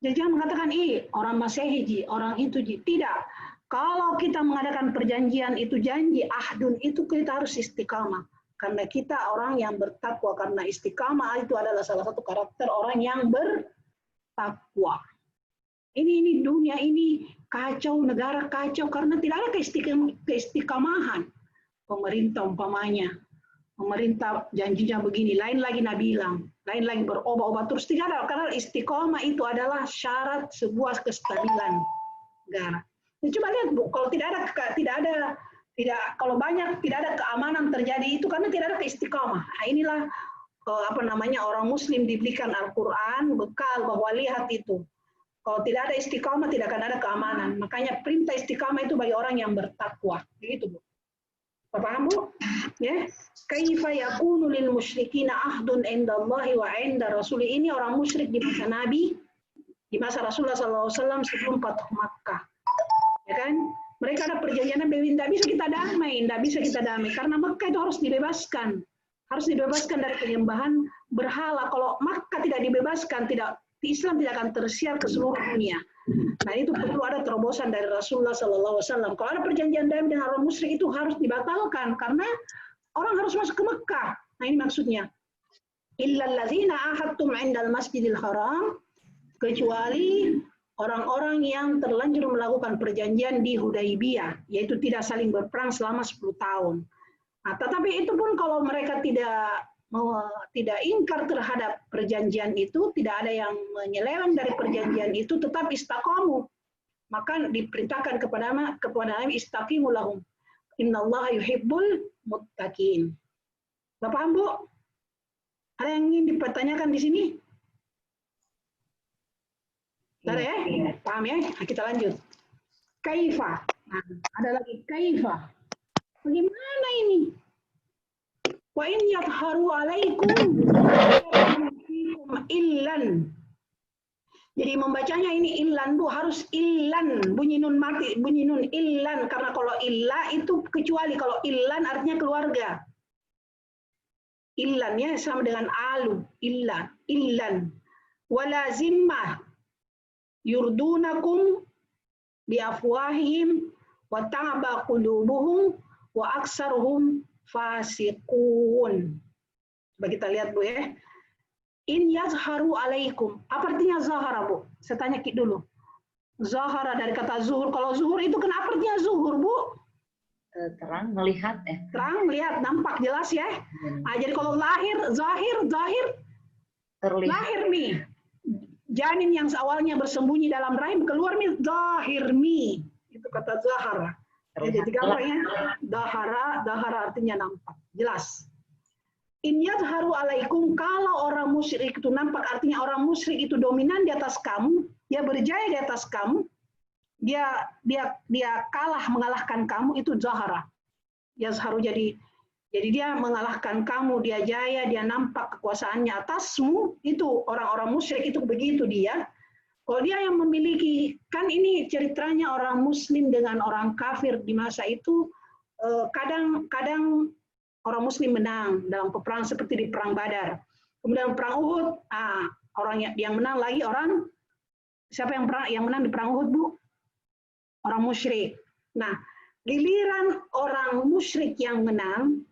Jadi jangan mengatakan, orang Masehi, orang itu, tidak. Kalau kita mengadakan perjanjian itu janji, ahdun itu kita harus istiqamah. Karena kita orang yang bertakwa, karena istiqamah itu adalah salah satu karakter orang yang bertakwa. Ini dunia ini kacau, negara kacau, karena tidak ada keistiqamahan. Pemerintah umpamanya, pemerintah janjinya begini, lain lagi Nabi bilang, lain lagi berubah-ubah terus, tidak ada, karena istiqomah itu adalah syarat sebuah kestabilan negara. Ya, coba lihat Bu, kalau kalau banyak tidak ada keamanan terjadi itu karena tidak ada keistiqomah. Nah, inilah orang muslim diberikan Al-Qur'an bekal bahwa lihat itu. Kalau tidak ada istiqomah tidak akan ada keamanan. Makanya perintah istiqomah itu bagi orang yang bertakwa. Begitu Bu. Paham Bu? Ya. Kaifa yakunu lil musyrikina ahdun indallahi wa inda rasuli. Ini orang musyrik di masa Nabi, di masa Rasulullah SAW sebelum Fathu Makkah. Ya kan? Mereka ada perjanjian Nabi, tidak bisa kita damai, karena Makkah itu harus dibebaskan dari penyembahan berhala. Kalau Makkah tidak dibebaskan, Islam tidak akan tersiar ke seluruh dunia. Nah itu perlu ada terobosan dari Rasulullah SAW. Kalau ada perjanjian damai dengan orang musyrik itu harus dibatalkan, karena orang harus masuk ke Makkah. Nah ini maksudnya. Illal ladzina ahadtum indal Masjidil Haram, kecuali orang-orang yang terlanjur melakukan perjanjian di Hudaybiyah, yaitu tidak saling berperang selama 10 tahun. Nah, tetapi itu pun kalau mereka tidak ingkar terhadap perjanjian itu, tidak ada yang menyeleweng dari perjanjian itu, tetap istaqamu. Maka diperintahkan kepada Nabi istaqimu lahum. Innallaha yuhibbul muttaqin. Bapak Bu, ada yang ingin dipertanyakan di sini? Bentar ya, paham ya? Nah, kita lanjut. Kaifa. Nah, ada lagi kaifa. Bagaimana ini? Wa in yadharu alaikum illan. Jadi membacanya ini illan Bu, harus illan, bunyi nun mati, bunyi nun illan, karena kalau illa itu kecuali, kalau illan artinya keluarga. Illan ya sama dengan alu, illan. wala zimmah yurdunakum biafwahihim wa ta'aba qulubuhum wa aksaruhum fasiqun. Coba kita lihat Bu ya. In yazharu alaikum. Apa artinya zahara Bu? Saya tanya dulu. Zahara dari kata zuhur. Kalau zuhur itu kenapa artinya zuhur Bu? Terang, melihat ya. Terang, melihat, nampak, jelas ya. Nah, jadi kalau lahir, zahir, Terlihat. lahir nih. Janin yang awalnya bersembunyi dalam rahim keluar nih zahir mi. Itu kata zahara. Ya, jadi gambarnya dahara artinya nampak, jelas. In yadharu alaikum, kalau orang musyrik itu nampak, artinya orang musyrik itu dominan di atas kamu, dia berjaya di atas kamu, dia kalah mengalahkan kamu, itu zahara. Yazharu jadi dia mengalahkan kamu, dia jaya, dia nampak kekuasaannya atasmu, itu orang-orang musyrik itu begitu dia. Kalau dia yang memiliki, kan ini ceritanya orang muslim dengan orang kafir di masa itu, kadang orang muslim menang dalam peperangan seperti di perang Badar. Kemudian perang Uhud, orang yang menang lagi siapa yang menang di perang Uhud Bu? Orang musyrik. Nah, giliran orang musyrik yang menang,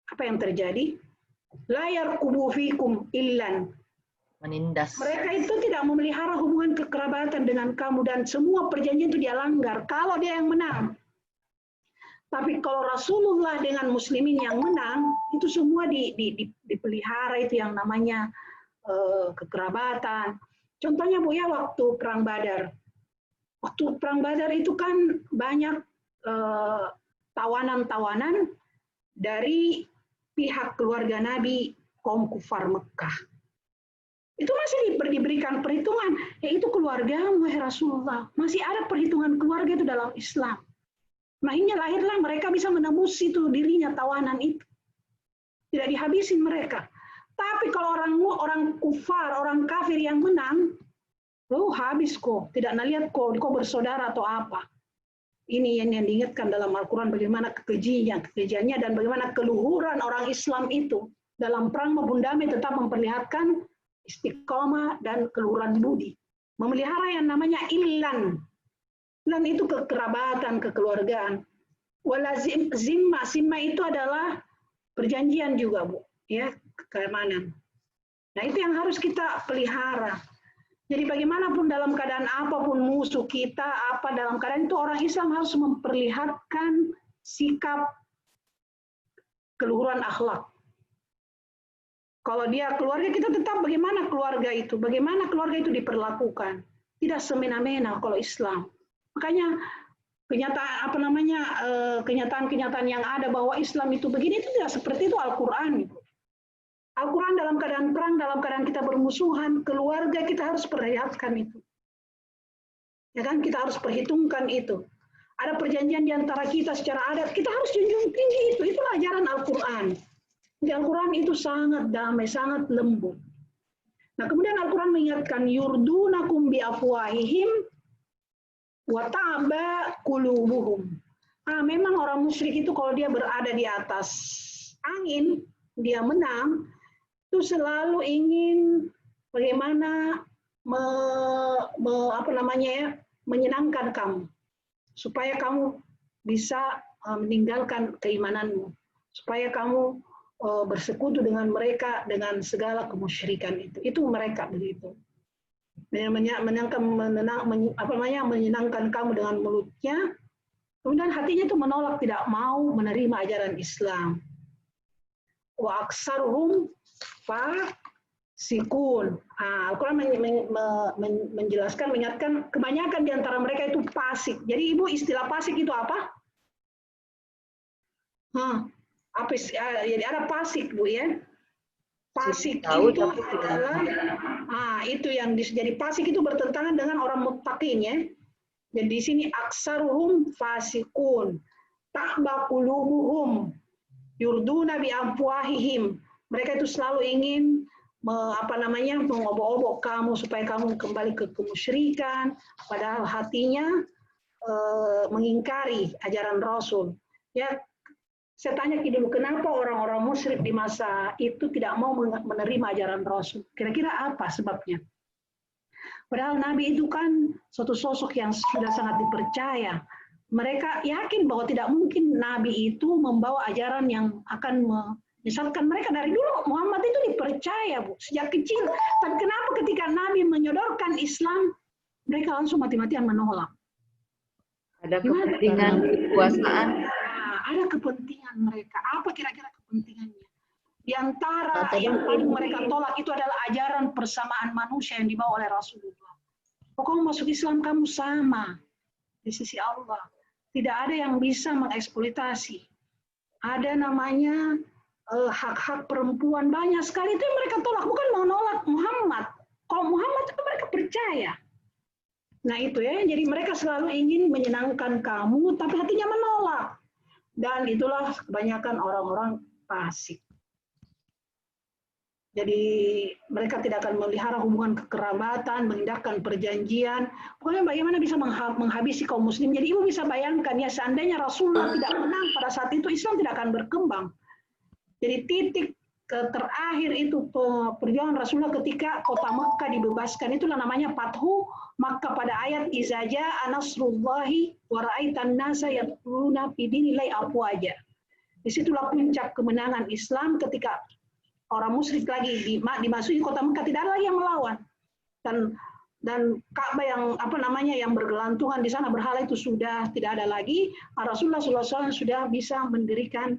apa yang terjadi? La yarqubu fikum illan. Menindas. Mereka itu tidak memelihara hubungan kekerabatan dengan kamu dan semua perjanjian itu dia langgar kalau dia yang menang. Tapi kalau Rasulullah dengan muslimin yang menang, itu semua dipelihara, itu yang namanya kekerabatan. Contohnya Bu ya, waktu perang Badar. Waktu perang Badar itu kan banyak tawanan-tawanan dari pihak keluarga Nabi kaum kufar Mekah. Itu masih diberikan perhitungan, yaitu keluarga Rasulullah. Masih ada perhitungan keluarga itu dalam Islam. Makanya lahirlah mereka bisa menembus itu dirinya tawanan itu. Tidak dihabisin mereka. Tapi kalau orang kufar, orang kafir yang menang, habis kok. Tidak nalihat kok bersaudara atau apa. Ini yang diingatkan dalam Al-Quran bagaimana kekejiannya dan bagaimana keluhuran orang Islam itu dalam perang maupun damai tetap memperlihatkan istiqomah dan keluhuran budi. Memelihara yang namanya illan. Dan itu kekerabatan, kekeluargaan. Wala zimma itu adalah perjanjian juga Bu, ya, keamanan. Nah, itu yang harus kita pelihara. Jadi bagaimanapun dalam keadaan apapun musuh kita, dalam keadaan itu orang Islam harus memperlihatkan sikap keluhuran akhlak. Kalau dia keluarga, kita tetap bagaimana keluarga itu diperlakukan. Tidak semena-mena kalau Islam. Makanya kenyataan-kenyataan yang ada bahwa Islam itu begini, itu tidak seperti itu Al-Quran. Al-Quran dalam keadaan perang, dalam keadaan kita bermusuhan, keluarga kita harus perlihatkan itu. Ya kan, kita harus perhitungkan itu. Ada perjanjian di antara kita secara adat, kita harus junjung tinggi itu. Itulah ajaran Al-Quran. Di Al-Quran itu sangat damai, sangat lembut. Nah, kemudian Al-Quran mengingatkan yurdunakum biafwahihim wa ta'aba qulubuhum. Memang orang musyrik itu kalau dia berada di atas angin, dia menang, itu selalu ingin bagaimana menyenangkan kamu, supaya kamu bisa meninggalkan keimananmu, supaya kamu bersekutu dengan mereka dengan segala kemusyrikan itu. Itu mereka begitu. Menyenangkan kamu dengan mulutnya, kemudian hatinya itu menolak, tidak mau menerima ajaran Islam. Wa aksaruhum fasikun. Al-Quran menjelaskan, mengingatkan kebanyakan di antara mereka itu fasik. Jadi Ibu, istilah fasik itu apa? Jadi ada fasik Bu ya. Fasik itu adalah itu yang jadi fasik itu bertentangan dengan orang muttaqin ya. Jadi di sini aksaruhum fasikun, ta'ba qulubuhum, yurduna bi afwahihim. Mereka itu selalu ingin mengobok-obok kamu supaya kamu kembali ke kemusyrikan, padahal hatinya mengingkari ajaran Rasul. Ya, Saya tanya dulu, kenapa orang-orang musyrik di masa itu tidak mau menerima ajaran Rasul? Kira-kira apa sebabnya? Padahal Nabi itu kan suatu sosok yang sudah sangat dipercaya. Mereka yakin bahwa tidak mungkin Nabi itu membawa ajaran yang akan misalkan mereka dari dulu Muhammad itu dipercaya, Bu, sejak kecil. Tapi kenapa ketika Nabi menyodorkan Islam, mereka langsung mati-matian menolak? Ada kepentingan kekuasaan. Ada kepentingan mereka. Apa kira-kira kepentingannya? Di antara yang paling mereka tolak itu adalah ajaran persamaan manusia yang dibawa oleh Rasulullah. Pokoknya masuk Islam kamu sama di sisi Allah. Tidak ada yang bisa mengeksploitasi. Ada namanya hak-hak perempuan banyak sekali itu yang mereka tolak. Bukan menolak Muhammad. Kalau Muhammad itu mereka percaya. Nah itu ya, jadi mereka selalu ingin menyenangkan kamu, tapi hatinya menolak. Dan itulah kebanyakan orang-orang fasik. Jadi mereka tidak akan melihara hubungan kekerabatan, mengindahkan perjanjian. Pokoknya bagaimana bisa menghabisi kaum muslim. Jadi ibu bisa bayangkan ya, seandainya Rasulullah tidak menang pada saat itu, Islam tidak akan berkembang. Jadi titik terakhir itu perjuangan Rasulullah ketika kota Mekkah dibebaskan, itulah namanya Fathu Makkah pada ayat izaja anasrullahi wa ra'aitan nasa yadkhuluna fi dinillahi afwaja. Disitulah puncak kemenangan Islam ketika orang musyrik lagi dimasuki kota Mekkah, tidak ada lagi yang melawan. Dan Ka'bah yang bergelantungan di sana berhala itu sudah tidak ada lagi. Rasulullah SAW sudah bisa mendirikan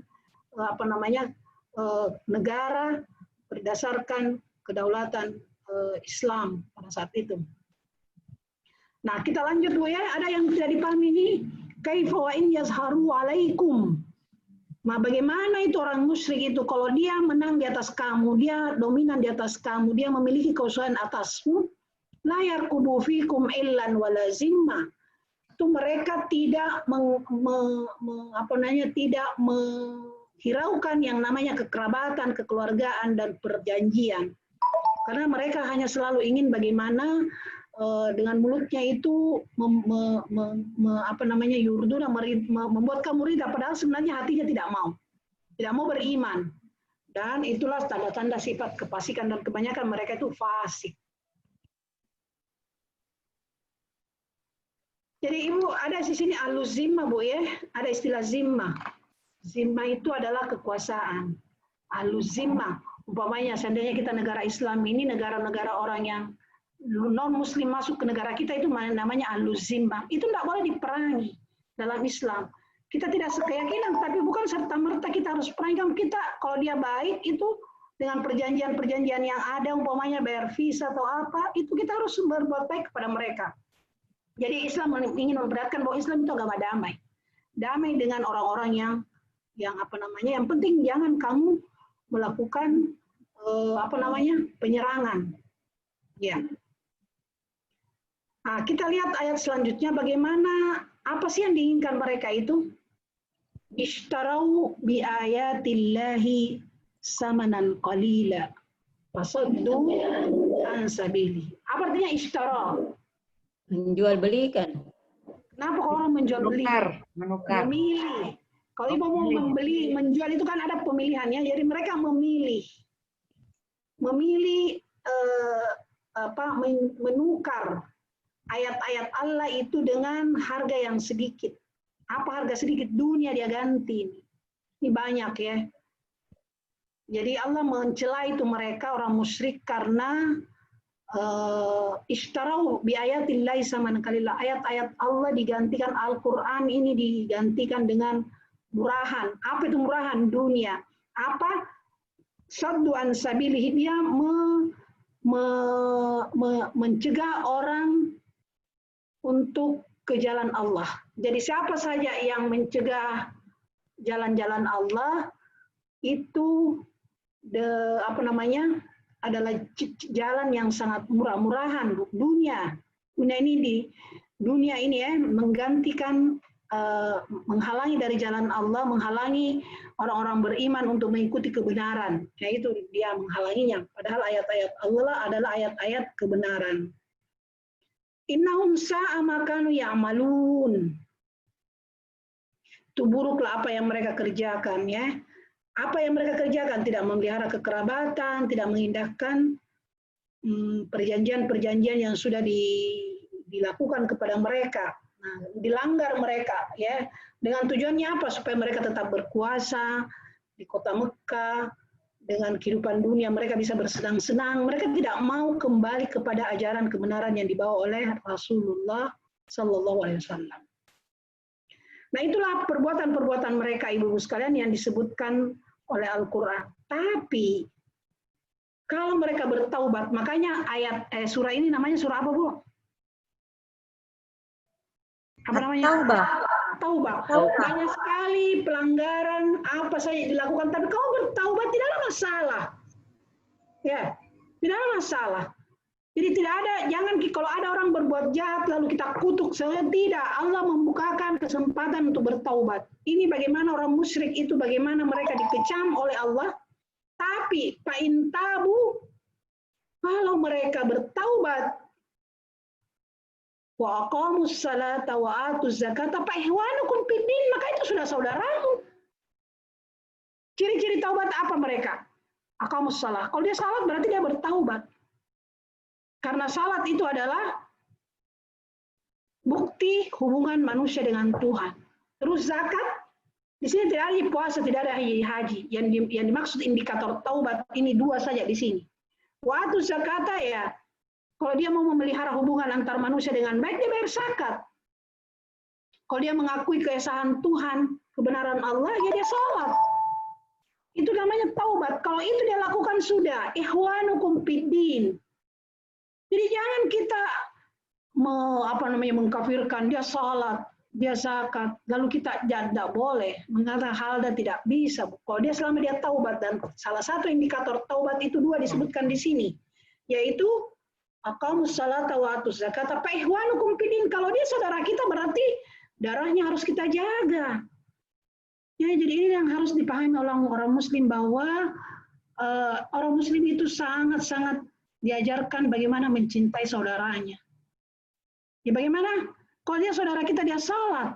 negara berdasarkan kedaulatan Islam pada saat itu. Nah, kita lanjut Bu ya. Ada yang tidak dipahami ini. Kaifa wa in yazharu alaikum. Nah, bagaimana itu orang musyrik itu kalau dia menang di atas kamu, dia dominan di atas kamu, dia memiliki kekuasaan atasmu, la yarqubu fikum illan wala zimma. Itu mereka tidak tidak menghiraukan yang namanya kekerabatan, kekeluargaan dan perjanjian. Karena mereka hanya selalu ingin bagaimana dengan mulutnya itu membuat kamu ridha, padahal sebenarnya hatinya tidak mau beriman. Dan itulah tanda-tanda sifat kefasikan, dan kebanyakan mereka itu fasik. Jadi ibu ada di sini aluzimma Bu ya, ada istilah zimma. Zimma itu adalah kekuasaan. Aluzimma, umpamanya seandainya kita negara Islam ini, negara-negara orang yang non-muslim masuk ke negara kita, itu namanya aluzimma. Itu tidak boleh diperangi dalam Islam. Kita tidak sekeyakinan, tapi bukan serta-merta kita harus perangi. Kita kalau dia baik itu dengan perjanjian-perjanjian yang ada, umpamanya bayar visa atau apa, itu kita harus berbuat baik kepada mereka. Jadi Islam ingin memperlihatkan bahwa Islam itu agama damai. Damai dengan orang-orang yang penting jangan kamu melakukan penyerangan. Ya. Nah, kita lihat ayat selanjutnya bagaimana, apa sih yang diinginkan mereka itu? Ishtarau bi ayatillahi samanan qalila fasaddu an sabili. Apa artinya ishtarau? Menjual belikan. Kenapa orang menjual beli? Menukar. Memilih. Kalau ibu mau membeli, menjual itu kan ada pemilihannya. Jadi mereka memilih menukar ayat-ayat Allah itu dengan harga yang sedikit. Apa harga sedikit? Dunia dia ganti. Ini banyak ya. Jadi Allah mencela itu mereka orang musyrik karena ishtarau bi ayatillahi samanan qalila. Ayat-ayat Allah digantikan, Al-Qur'an ini digantikan dengan murahan. Apa itu murahan? Dunia. Apa? Saddu an sabilihi, dia mencegah orang untuk ke jalan Allah. Jadi siapa saja yang mencegah jalan-jalan Allah itu adalah jalan yang sangat murah-murahan. Dunia ini ya menggantikan, menghalangi dari jalan Allah, menghalangi orang-orang beriman untuk mengikuti kebenaran. Ya itu dia menghalanginya. Padahal ayat-ayat Allah adalah ayat-ayat kebenaran. Innahum sa'a ma kanu ya'malun. itu buruklah apa yang mereka kerjakan ya. Apa yang mereka kerjakan, tidak memelihara kekerabatan, tidak mengindahkan perjanjian-perjanjian yang sudah dilakukan kepada mereka. Nah, dilanggar mereka ya. Dengan tujuannya apa? Supaya mereka tetap berkuasa di kota Mekah, dengan kehidupan dunia mereka bisa bersenang-senang. Mereka tidak mau kembali kepada ajaran kebenaran yang dibawa oleh Rasulullah Sallallahu Alaihi Wasallam. Nah, itulah perbuatan-perbuatan mereka, ibu-ibu sekalian, yang disebutkan oleh Al-Quran. Tapi kalau mereka bertaubat, makanya surah ini namanya surah apa, Bu? Apa namanya? Taubah. Banyak sekali pelanggaran apa saja dilakukan, tapi kalau bertaubat tidak ada masalah. Ya, tidak ada masalah. Jadi tidak ada, jangan kalau ada orang berbuat jahat lalu kita kutuk saja, tidak. Allah membukakan kesempatan untuk bertaubat. Ini bagaimana orang musyrik itu, bagaimana mereka dikecam oleh Allah. Tapi fa'in tabu, kalau mereka bertaubat, wa aqamus salata wa atuz zakata fa ihwanukum fid din, maka itu sudah saudaramu. Ciri-ciri taubat apa mereka? Aqamus salah. Kalau dia salat berarti dia bertaubat. Karena salat itu adalah bukti hubungan manusia dengan Tuhan. Terus zakat, di sini tidak ada puasa, tidak ada haji. Yang dimaksud indikator taubat ini dua saja di sini. Waktu zakata ya, kalau dia mau memelihara hubungan antar manusia dengan baik, dia bayar zakat. Kalau dia mengakui keesaan Tuhan, kebenaran Allah, ya dia salat. Itu namanya taubat. Kalau itu dia lakukan sudah, ihwanukum fid din. Jadi jangan kita mengkafirkan, dia salat, dia zakat, lalu kita tidak boleh mengatakan hal dan tidak bisa. Kalau dia selama dia taubat, dan salah satu indikator taubat itu dua disebutkan di sini, yaitu aqamus salata wa atuz zakata fa ihwanukum fid din. Kalau dia saudara kita berarti darahnya harus kita jaga. Ya, jadi ini yang harus dipahami oleh orang Muslim, bahwa orang Muslim itu sangat-sangat diajarkan bagaimana mencintai saudaranya. Ya bagaimana? Kalau dia saudara kita, dia salat,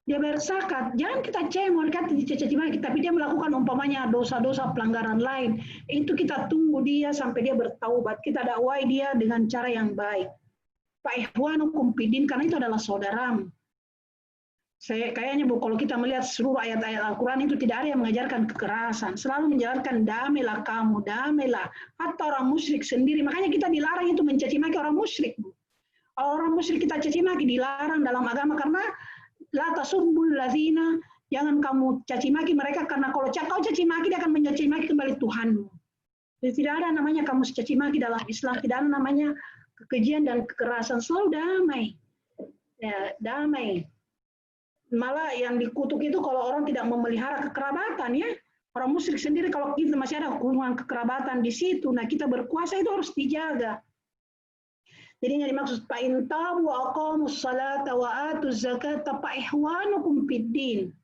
dia bayar zakat, jangan kita cemooh, kita dicaci maki, tapi dia melakukan umpamanya dosa-dosa pelanggaran lain, itu kita tunggu dia sampai dia bertaubat, kita dakwai dia dengan cara yang baik. Fa ihwanukum fid din, karena itu adalah saudaramu. Kayaknya Bu, kalau kita melihat seluruh ayat-ayat Al-Quran itu tidak ada yang mengajarkan kekerasan, selalu menjalankan damailah kamu, damailah. Hatta orang musyrik sendiri, makanya kita dilarang itu mencaci maki orang musyrik, Bu. Orang musyrik kita caci maki dilarang dalam agama, karena la tasubbul ladzina, jangan kamu caci maki mereka, karena kalau kau caci maki dia akan mencaci maki kembali Tuhanmu. Jadi tidak ada namanya kamu caci maki dalam Islam, tidak ada namanya kekejian dan kekerasan, selalu damai. Ya, damai. Malah yang dikutuk itu kalau orang tidak memelihara kekerabatan ya. Orang musyrik sendiri kalau kita masih ada hubungan kekerabatan di situ, nah kita berkuasa itu harus dijaga. Jadi yang dimaksud fa in tabu wa aqamus salata wa atuz zakata fa ihwanukum fid din.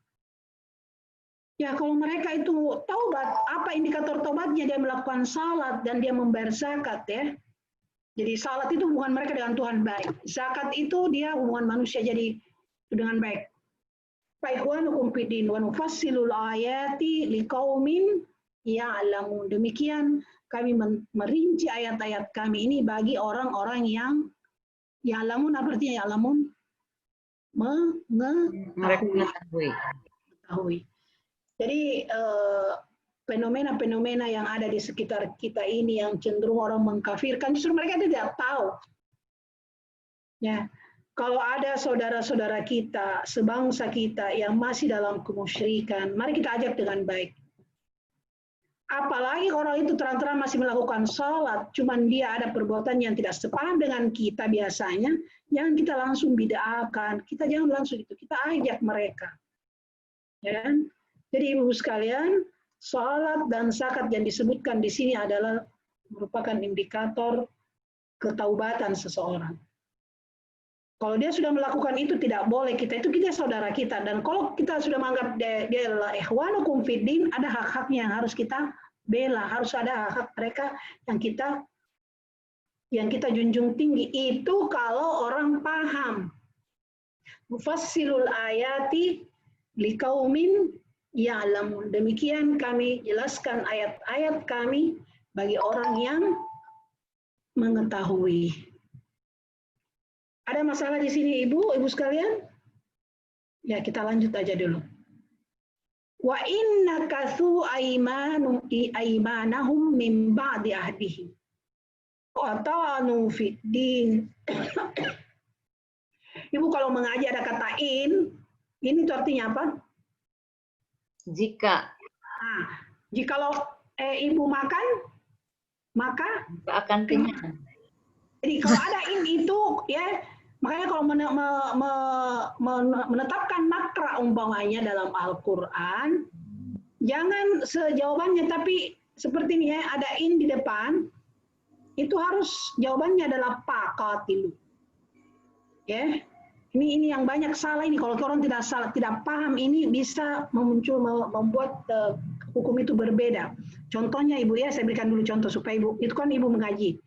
Ya kalau mereka itu taubat, apa indikator taubatnya? Dia melakukan salat dan dia membayar zakat ya. Jadi salat itu hubungan mereka dengan Tuhan baik. Zakat itu dia hubungan manusia jadi dengan baik. Fa'ihwanukum fid din wa nufassilul ayati liqaumin ya'lamun. Demikian kami merinci ayat-ayat kami ini bagi orang-orang yang ya'lamun, artinya ya'lamun mengetahui. Jadi fenomena-fenomena yang ada di sekitar kita ini yang cenderung orang mengkafirkan, justru mereka tidak tahu. Ya. Kalau ada saudara-saudara kita, sebangsa kita yang masih dalam kemusyrikan, mari kita ajak dengan baik. Apalagi orang itu terang-terang masih melakukan salat, cuman dia ada perbuatan yang tidak sepaham dengan kita biasanya, jangan kita langsung bid'ahkan, kita jangan langsung itu, kita ajak mereka. Ya kan? Jadi ibu sekalian, salat dan zakat yang disebutkan di sini adalah merupakan indikator ketaubatan seseorang. Kalau dia sudah melakukan itu tidak boleh, kita saudara kita, dan kalau kita sudah menganggap dia adalah ihwanukum fid din, ada hak-haknya yang harus kita bela, harus ada hak-hak mereka yang kita junjung tinggi. Itu kalau orang paham. Mufassilul ayati liqaumin ya'lamun. Demikian kami jelaskan ayat-ayat kami bagi orang yang mengetahui. Ada masalah di sini ibu sekalian? Ya, kita lanjut aja dulu. Wa inna kathu aimanahum min ba'di ahdihim. Wa ta'anu fid din. Ibu kalau mengaji ada kata in, ini itu artinya apa? Jika. Nah, jikalau ibu makan, maka akan kenyang. Jadi kalau ada in itu, ya, makanya kalau menetapkan makra umpamanya dalam Al-Quran, jangan sejawabannya, tapi seperti ini ya, ada in di depan, itu harus jawabannya adalah qatilu. Ya, ini yang banyak salah ini. Kalau orang tidak paham ini bisa membuat hukum itu berbeda. Contohnya ibu ya, saya berikan dulu contoh supaya ibu, itu kan ibu mengaji.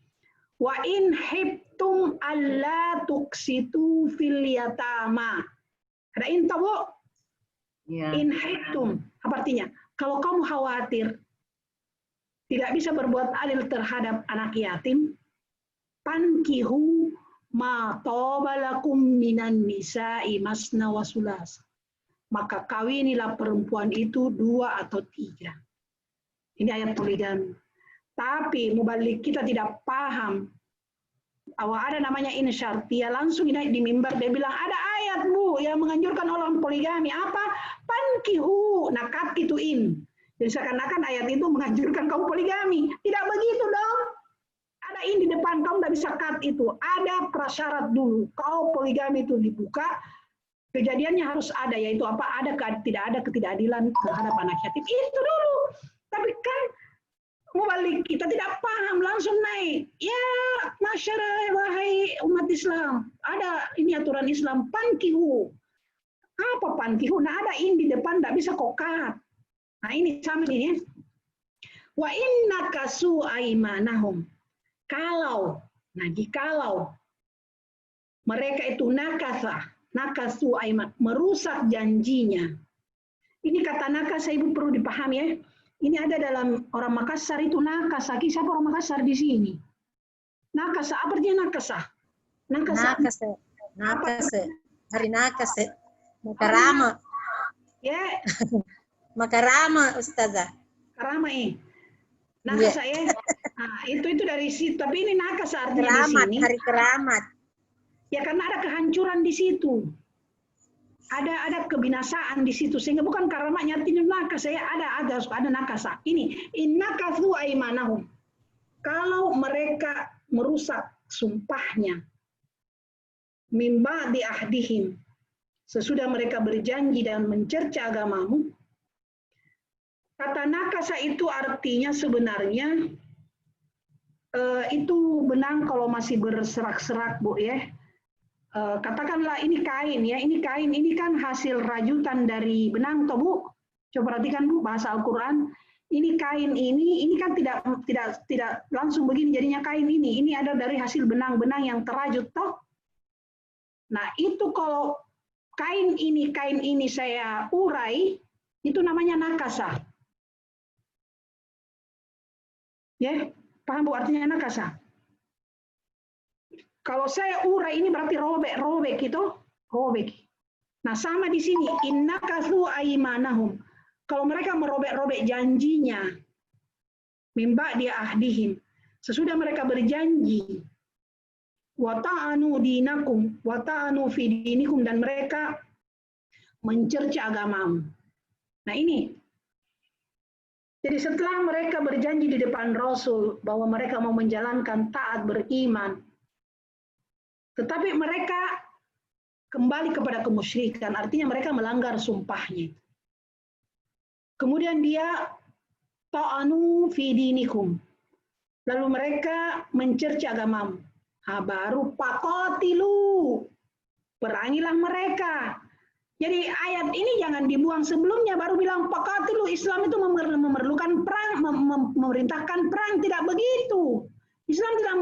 Wa in hibtum alla tuksitu fil yatama. Ada in tahu? Ya. In hibtum, apa artinya? Kalau kamu khawatir tidak bisa berbuat adil terhadap anak yatim, pankihu ma tobalakum minan nisa'i masna wa sulas. Maka kawinilah perempuan itu 2 atau 3. Ini ayat poligami. Tapi mubalik kita tidak paham. Ada namanya in syartiyah, langsung naik di mimbar dia bilang ada ayat bu yang menganjurkan orang poligami. Apa? Pankihu, nakat itu in. Jadi seakan-akan ayat itu menganjurkan kamu poligami. Tidak begitu dong. Ada in di depan, kamu tidak bisa cut itu. Ada prasyarat dulu. Kalau poligami itu dibuka, kejadiannya harus ada, yaitu apa? Tidak ada ketidakadilan terhadap anak yatim. Itu dulu. Tapi kan mubalik kita tidak paham, langsung naik. Ya, masyarakat, wahai umat Islam, ada ini aturan Islam, pankihu. Apa pankihu? Nah, ada in di depan, tidak bisa kokat. Nah, ini sama ini. Wa inna kasu aimanahum. Jikalau mereka itu nakasu aiman, merusak janjinya. Ini kata nakasa ibu perlu dipahami ya. Ini ada dalam orang Makassar itu nakasa. Siapa orang Makassar di sini? Nakasa, apa artinya nakasa? Nakasa. Hari nakasa. Makarama. Ya. Makarama, Ustazah. Karama nakasa ya. Nah, itu dari situ. Tapi ini nakasa artinya Keramat, di sini. hari keramat. Ya karena ada kehancuran di situ. Ada kebinasaan di situ sehingga bukan karena artinya nakasa ya, ada nakasa. Ini innakathu aimanahum. Kalau mereka merusak sumpahnya mimba di ahdihim, sesudah mereka berjanji dan mencerca agamamu. Kata nakasa itu artinya sebenarnya itu benang kalau masih berserak-serak bu ya. Katakanlah ini kain ya, ini kain, ini kan hasil rajutan dari benang toh bu. Coba perhatikan bu bahasa Al-Quran. Ini kain ini kan tidak langsung begini jadinya kain ini. Ini ada dari hasil benang-benang yang terajut toh. Nah itu kalau kain ini saya urai, itu namanya nakasa. Ya, paham bu artinya nakasa? Kalau saya urai ini berarti robek gitu, robek. Nah sama di sini innakathu aimanahum. Kalau mereka merobek-robek janjinya, mimba dia ahdihim. Sesudah mereka berjanji, wa ta'anu dinakum, wa ta'anu fi dinikum, dan mereka mencerca agamamu. Nah ini. Jadi setelah mereka berjanji di depan Rasul bahwa mereka mau menjalankan taat beriman, tetapi mereka kembali kepada kemusyrikan, artinya mereka melanggar sumpahnya. Kemudian dia ta'anu fi dinikum. Lalu mereka mencerca agamamu. Baru faqatilu. Perangilah mereka. Jadi ayat ini jangan dibuang sebelumnya baru bilang faqatilu. Islam itu memerlukan perang, memerintahkan perang, tidak begitu. Islam tidak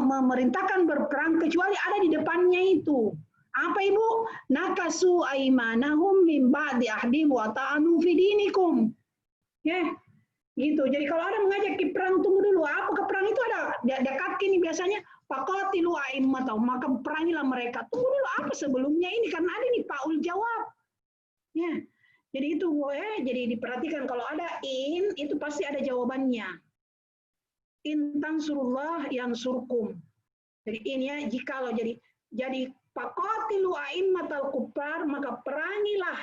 memerintahkan berperang kecuali ada di depannya itu. Apa Ibu? Nakasu aimanahum min ba'di ahdim wa ta'anu fi dinikum. Ya, gitu. Jadi kalau ada mengajak ke perang, tunggu dulu. Apa ke perang itu ada dekat ini biasanya faqatilu a'immatahum, maka perangilah mereka. Tunggu dulu apa sebelumnya ini karena ada nih Paul jawab. Ya. Jadi itu jadi diperhatikan kalau ada in itu pasti ada jawabannya. In tansurullah yang surkum. Jadi ini ya jikalau jadi faqatilu a'immatal kuffar, maka perangilah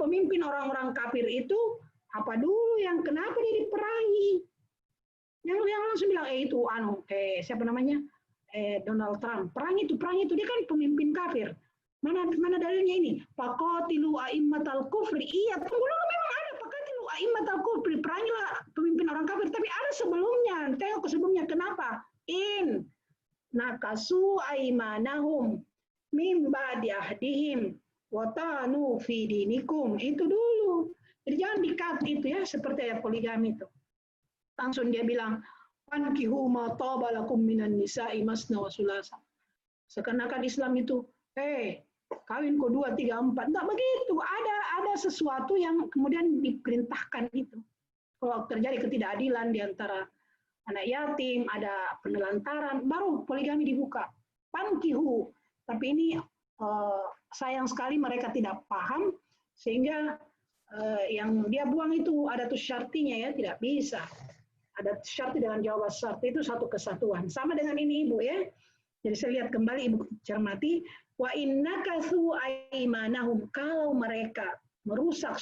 pemimpin orang-orang kafir itu. Apa dulu yang kenapa dia diperangi? Yang langsung bilang itu siapa namanya? Donald Trump. Perang itu dia kan pemimpin kafir. Mana dalilnya ini? Faqatilu a'immatal kufri. Iya, tunggu dulu memang ada faqatilu a'immatal kufri. Perangilah pemimpin orang kafir, tapi ada sebelumnya. Tengok ke sebelumnya kenapa? In nakasu aimanahum mim ba'di ahdihim wa ta'anu fi dinikum. Itu dulu. Jadi jangan di-cut itu ya, seperti ayat poligami itu. Langsung dia bilang, "Fankihu ma taba lakum minan nisa'i masna wa sulasa." Seakan-akan Islam itu, kawin kok 2, 3, 4. Enggak begitu. Ada sesuatu yang kemudian diperintahkan itu. Kalau terjadi ketidakadilan di antara anak yatim, ada penelantaran, baru poligami dibuka. Fankihu. Tapi ini sayang sekali mereka tidak paham, sehingga yang dia buang itu ada tuh syartinya ya, tidak bisa. Ada syarti dengan jawaban syarti itu satu kesatuan. Sama dengan ini Ibu ya. Jadi saya lihat kembali Ibu cermati, wa innakasu aimanahum, kalau mereka merusak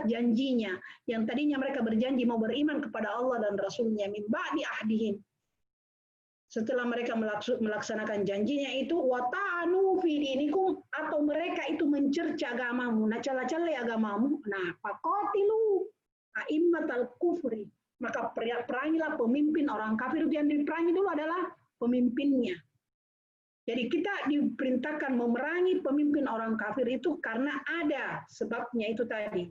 janjinya yang tadinya mereka berjanji mau beriman kepada Allah dan Rasulnya min ba'di ahdihim. Setelah mereka melaksanakan janjinya itu wata'anu fi dinikum, atau mereka itu mencerca agamamu, cala-cala agamamu. Nah, faqatilu a'immatal kufri, maka perangilah pemimpin orang kafir. Yang diperangi dulu adalah pemimpinnya. Jadi kita diperintahkan memerangi pemimpin orang kafir itu karena ada sebabnya itu tadi.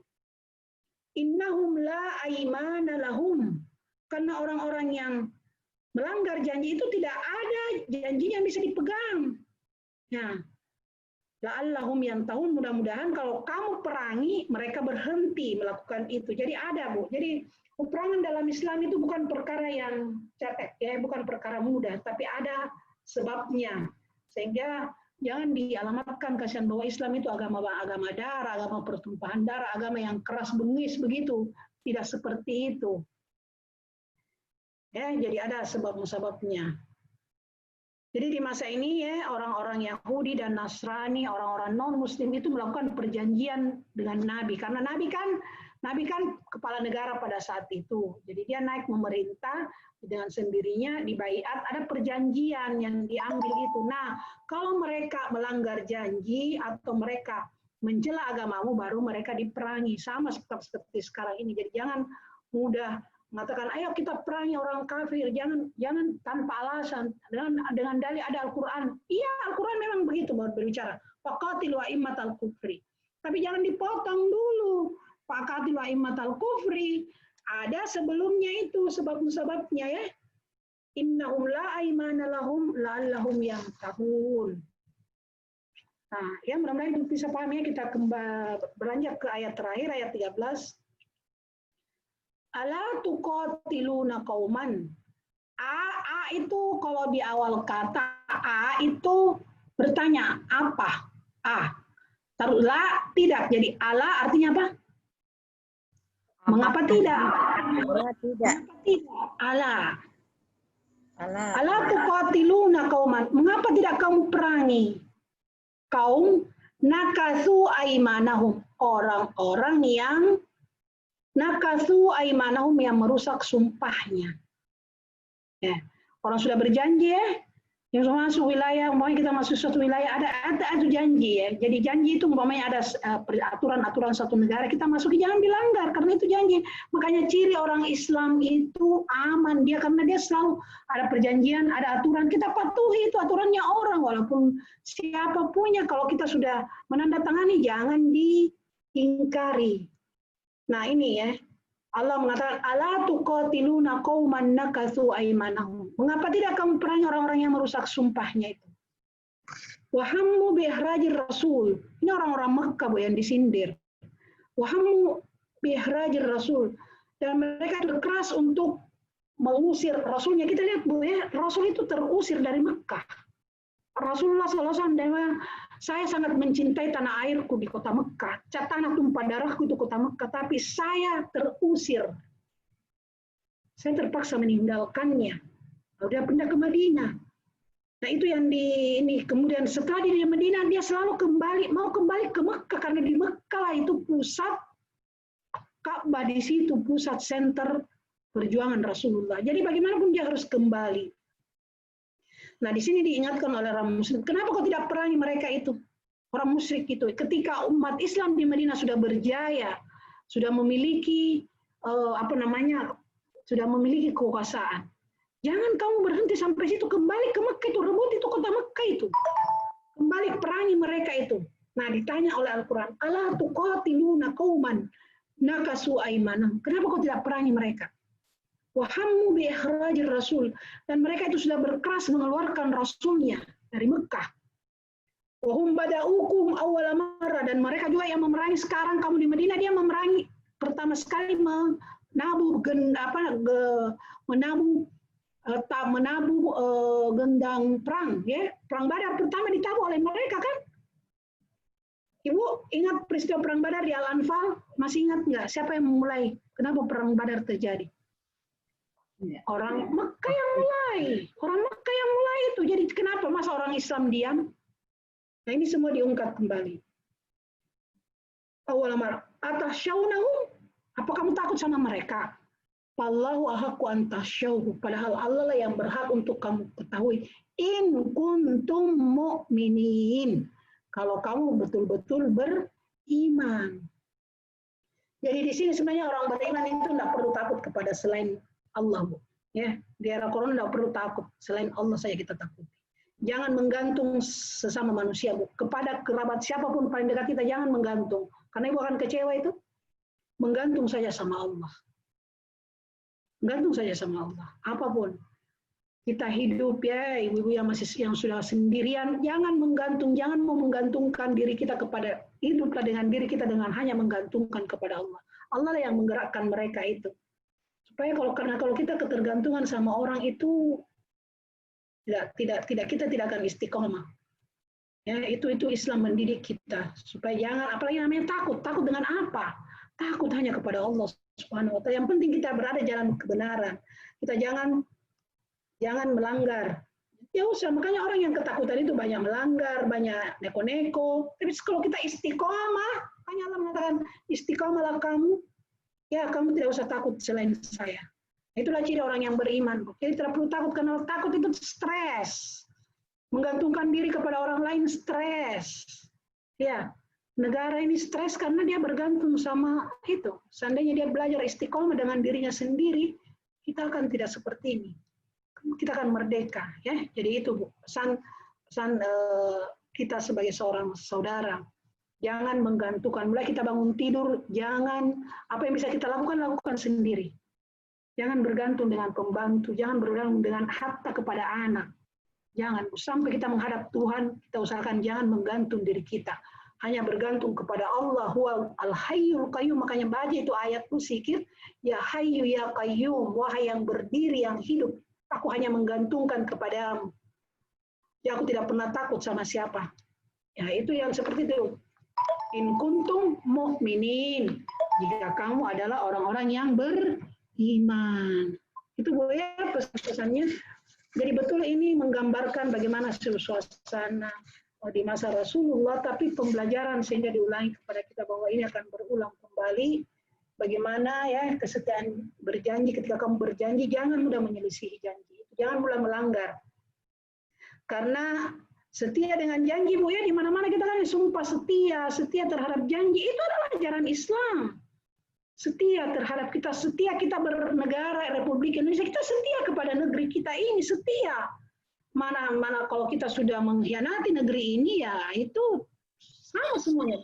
Innahum la aimana lahum, karena orang-orang yang melanggar janji itu tidak ada janjinya yang bisa dipegang. Nah, la'allahum yantahun, mudah-mudahan kalau kamu perangi mereka berhenti melakukan itu. Jadi ada Bu. Jadi peperangan dalam Islam itu bukan perkara yang cetek ya, bukan perkara mudah, tapi ada sebabnya. Sehingga jangan dialamatkan kasihan bahwa Islam itu agama darah, agama pertumpahan darah, agama yang keras bengis begitu. Tidak seperti itu. Ya, jadi ada sebab-musababnya. Jadi di masa ini ya, orang-orang Yahudi dan Nasrani, orang-orang non-Muslim itu melakukan perjanjian dengan Nabi. Karena Nabi kan kepala negara pada saat itu. Jadi dia naik memerintah dengan sendirinya, dibaiat, ada perjanjian yang diambil itu. Nah, kalau mereka melanggar janji atau mereka mencela agamamu, baru mereka diperangi. Sama seperti sekarang ini. Jadi jangan mudah mengatakan, ayo kita perangi orang kafir, jangan tanpa alasan, dengan dalil ada Al-Quran. Iya, Al-Quran memang begitu berbicara. Faqatilu a'immatal kufri. Tapi jangan dipotong dulu. Faqatilu a'immatal kufri. Ada sebelumnya itu, sebab-sebabnya ya. Innahum la aimana lahum la'allahum yantahun. Nah, ya mudah-mudahan itu bisa paham ya. Kita beranjak ke ayat terakhir, ayat 13. Ala tuqatiluna qauman. A itu kalau di awal kata A itu bertanya apa? A. Taruhlah tidak. Jadi ala artinya apa? Mengapa tidak? Mengapa tidak? Ala. Ala tuqatiluna qauman. Mengapa tidak kamu perangi kaum nakasu aimanahum, orang-orang yang nakasu aimanahum, yang merusak sumpahnya. Ya, orang sudah berjanji ya, yang masuk wilayah, umpamanya kita masuk suatu wilayah, ada janji ya. Jadi janji itu umpamanya ada aturan-aturan satu negara, kita masuk, jangan dilanggar karena itu janji. Makanya ciri orang Islam itu aman dia, karena dia selalu ada perjanjian, ada aturan, kita patuhi itu aturannya orang walaupun siapa punya. Kalau kita sudah menandatangani jangan diingkari. Nah ini ya, Allah mengatakan, ala tuqatiluna qauman nakasu aimanahum. Mengapa tidak kamu perangi orang-orang yang merusak sumpahnya itu? Wahammu bi'ikhrajir rasul. Ini orang-orang Makkah Bu yang disindir. Wahammu bi'ikhrajir rasul. Dan mereka keras untuk mengusir Rasulnya. Kita lihat Bu ya, Rasul itu terusir dari Makkah. Rasulullah SAW, saya sangat mencintai tanah airku di kota Mekah. Tanah tumpah darahku itu kota Mekah. Tapi saya terusir. Saya terpaksa meninggalkannya. Lalu dia pindah ke Madinah. Nah itu yang ini. Kemudian setelah di Madinah, dia selalu mau kembali ke Mekah. Karena di Mekah itu pusat Ka'bah, di situ pusat center perjuangan Rasulullah. Jadi bagaimanapun dia harus kembali. Nah, di sini diingatkan oleh orang muslim, kenapa kau tidak perangi mereka itu? Orang musyrik itu. Ketika umat Islam di Madinah sudah berjaya, sudah memiliki sudah memiliki kekuasaan. Jangan kamu berhenti sampai situ, kembali ke Mekah itu, rebut itu kota Mekah itu. Kembali perangi mereka itu. Nah, ditanya oleh Al-Qur'an, "Ala tuqatiluna qauman nakasu aymanahum." Kenapa kau tidak perangi mereka? Wahammu bi'ikhrajir rasul, dan mereka itu sudah berkeras mengeluarkan rasulnya dari Mekah. Wahum bada'ukum awwala marrah, dan mereka juga yang memerangi. Sekarang kamu di Madinah, dia memerangi pertama sekali menabuh gendang perang, ya. Perang Badar pertama ditabuh oleh mereka kan? Ibu ingat peristiwa perang Badar di Al-Anfal? Masih ingat nggak? Siapa yang memulai? Kenapa perang Badar terjadi? Orang Mekah yang mulai. Orang Mekah yang mulai itu. Jadi kenapa masa orang Islam diam? Nah ini semua diungkap kembali. Awal amar, atasyawnahum? Apa kamu takut sama mereka? Wallahu ahaqqu an tasyauhu. Padahal Allah lah yang berhak untuk kamu ketahui. In kuntum mu'minin. Kalau kamu betul-betul beriman. Jadi di sini sebenarnya orang beriman itu tidak perlu takut kepada selain Allah, Bu. Ya, di era corona tidak perlu takut, selain Allah saja kita takut. Jangan menggantung sesama manusia, Bu. Kepada kerabat siapapun paling dekat kita jangan menggantung, karena Ibu akan kecewa itu. Menggantung saja sama Allah. Menggantung saja sama Allah. Apapun kita hidup ya, ibu-ibu yang sudah sendirian, jangan menggantung, jangan mau menggantungkan diri kita kepada, hiduplah dengan diri kita dengan hanya menggantungkan kepada Allah. Allah lah yang menggerakkan mereka itu. Supaya kalau kita ketergantungan sama orang itu kita tidak akan istiqomah. Ya, itu Islam mendidik kita supaya jangan, apalagi namanya takut dengan apa? Takut hanya kepada Allah Subhanahu wa taala. Yang penting kita berada jalan kebenaran. Kita jangan melanggar. Ya usah, makanya orang yang ketakutan itu banyak melanggar, banyak neko-neko. Tapi kalau kita istiqomah, hanya Allah mengatakan istiqomahlah kamu. Ya, kamu tidak usah takut selain saya. Itulah ciri orang yang beriman. Jadi tidak perlu takut, karena takut itu stres. Menggantungkan diri kepada orang lain stres. Ya, negara ini stres karena dia bergantung sama itu. Seandainya dia belajar istiqomah dengan dirinya sendiri, kita akan tidak seperti ini. Kita akan merdeka. Ya, jadi itu pesan kita sebagai seorang saudara. Jangan menggantungkan. Mulai kita bangun tidur, jangan apa yang bisa kita lakukan sendiri. Jangan bergantung dengan pembantu, jangan bergantung dengan harta kepada anak. Jangan, sampai kita menghadap Tuhan, kita usahakan jangan menggantung diri kita. Hanya bergantung kepada Allah, huwa al-hayyul qayyum. Makanya baca itu ayatku sikir, ya hayyu ya qayyum, wahai yang berdiri, yang hidup. Aku hanya menggantungkan kepadamu. Ya aku tidak pernah takut sama siapa. Ya itu yang seperti itu. In kuntum mu'minin. Jika kamu adalah orang-orang yang beriman. Itu Bu ya pesan-pesannya. Jadi betul ini menggambarkan bagaimana suasana di masa Rasulullah, tapi pembelajaran sehingga diulangi kepada kita bahwa ini akan berulang kembali. Bagaimana ya kesetiaan berjanji, ketika kamu berjanji jangan mudah menyelisihi janji. Jangan mudah melanggar. Karena setia dengan janji, Bu ya, di mana-mana kita kan sumpah setia terhadap janji, itu adalah ajaran Islam. Setia terhadap setia kita bernegara Republik Indonesia, kita setia kepada negeri kita ini, setia. Mana kalau kita sudah mengkhianati negeri ini ya itu sama semuanya.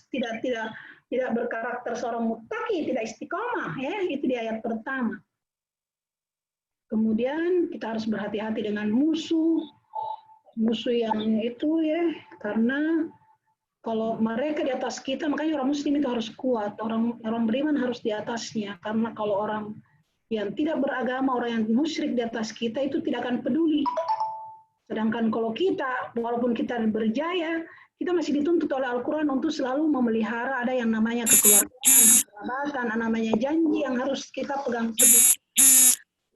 Kita tidak berkarakter seorang muttaqi, tidak istiqomah ya, itu di ayat pertama. Kemudian kita harus berhati-hati dengan musuh. musuh yang itu ya, karena kalau mereka di atas kita, makanya orang muslim itu harus kuat, orang beriman harus di atasnya, karena kalau orang yang tidak beragama, orang yang musyrik di atas kita itu tidak akan peduli. Sedangkan kalau kita, walaupun kita berjaya, kita masih dituntut oleh Al-Quran untuk selalu memelihara ada yang namanya kekeluargaan, kekerabatan, namanya janji yang harus kita pegang teguh.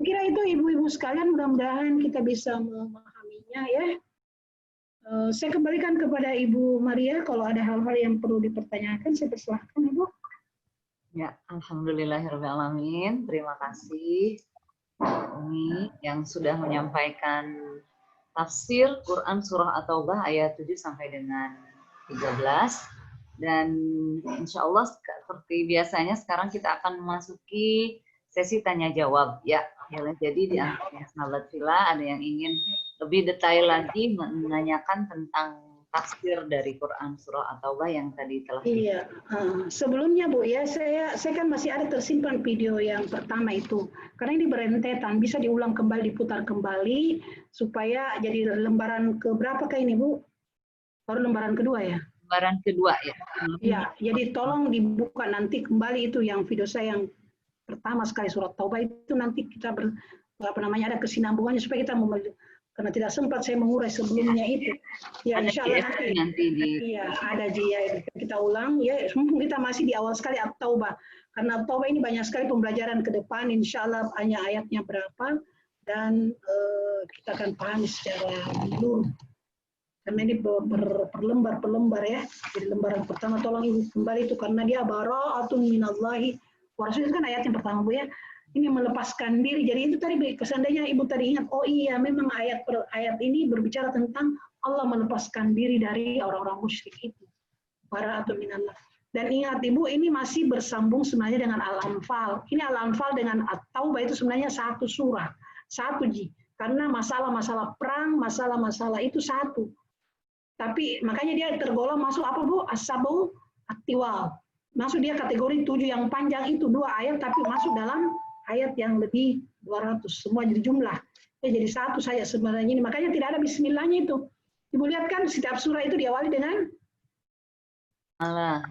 Kira itu ibu-ibu sekalian, mudah-mudahan kita bisa memahaminya ya. Saya kembalikan kepada Ibu Maria, kalau ada hal-hal yang perlu dipertanyakan, saya persilahkan Ibu. Ya, alhamdulillahirrahmanirrahim. Terima kasih Umi yang sudah menyampaikan tafsir Quran Surah At-Taubah ayat 7 sampai dengan 13. Dan insya Allah seperti biasanya sekarang kita akan memasuki sesi tanya jawab. Ya, jadi di antara sahabat Villa ada yang ingin lebih detail lagi menanyakan tentang tafsir dari Quran Surah At-Taubah yang tadi telah. Iya, sebelumnya Bu ya, saya kan masih ada tersimpan video yang pertama itu, karena ini berentetan, bisa diulang kembali, diputar kembali, supaya jadi lembaran keberapa kah ini Bu? Baru lembaran kedua ya? Lembaran kedua ya. Iya, jadi tolong dibuka nanti kembali itu yang video saya yang pertama sekali surat Taubah itu, nanti kita ada kesinambungannya supaya kita karena tidak sempat saya mengurai sebelumnya itu. Ya, insya Allah nanti iya, ada ya, kita ulang ya. Mumpung kita masih di awal sekali At-Taubah. Karena At-Taubah ini banyak sekali pembelajaran ke depan, insya Allah hanya ayatnya berapa dan kita akan pahami secara menyeluruh. Karena ini per lembar ya. Jadi lembaran pertama tolong Ibu kembali itu karena dia bara'atun minallahi wa rasulih, kan ayat yang pertama Bu ya. Ini melepaskan diri. Jadi itu tadi seandainya Ibu tadi ingat, oh iya memang ayat ini berbicara tentang Allah melepaskan diri dari orang-orang musyrik itu. Bara'atun minallah. Dan ingat Ibu, ini masih bersambung sebenarnya dengan Al-Anfal. Ini Al-Anfal dengan At-Taubah itu sebenarnya satu surah, satu ji. Karena masalah-masalah perang, masalah-masalah itu satu. Tapi makanya dia tergolong masuk apa Bu? As-Sabu At-Tiwal. Masuk dia kategori 7 yang panjang itu 2 ayat tapi masuk dalam ayat yang lebih 200, semua jadi jumlah. Ya, jadi satu saja sebenarnya ini. Makanya tidak ada bismillahnya itu. Ibu lihat kan setiap surah itu diawali dengan basmalah.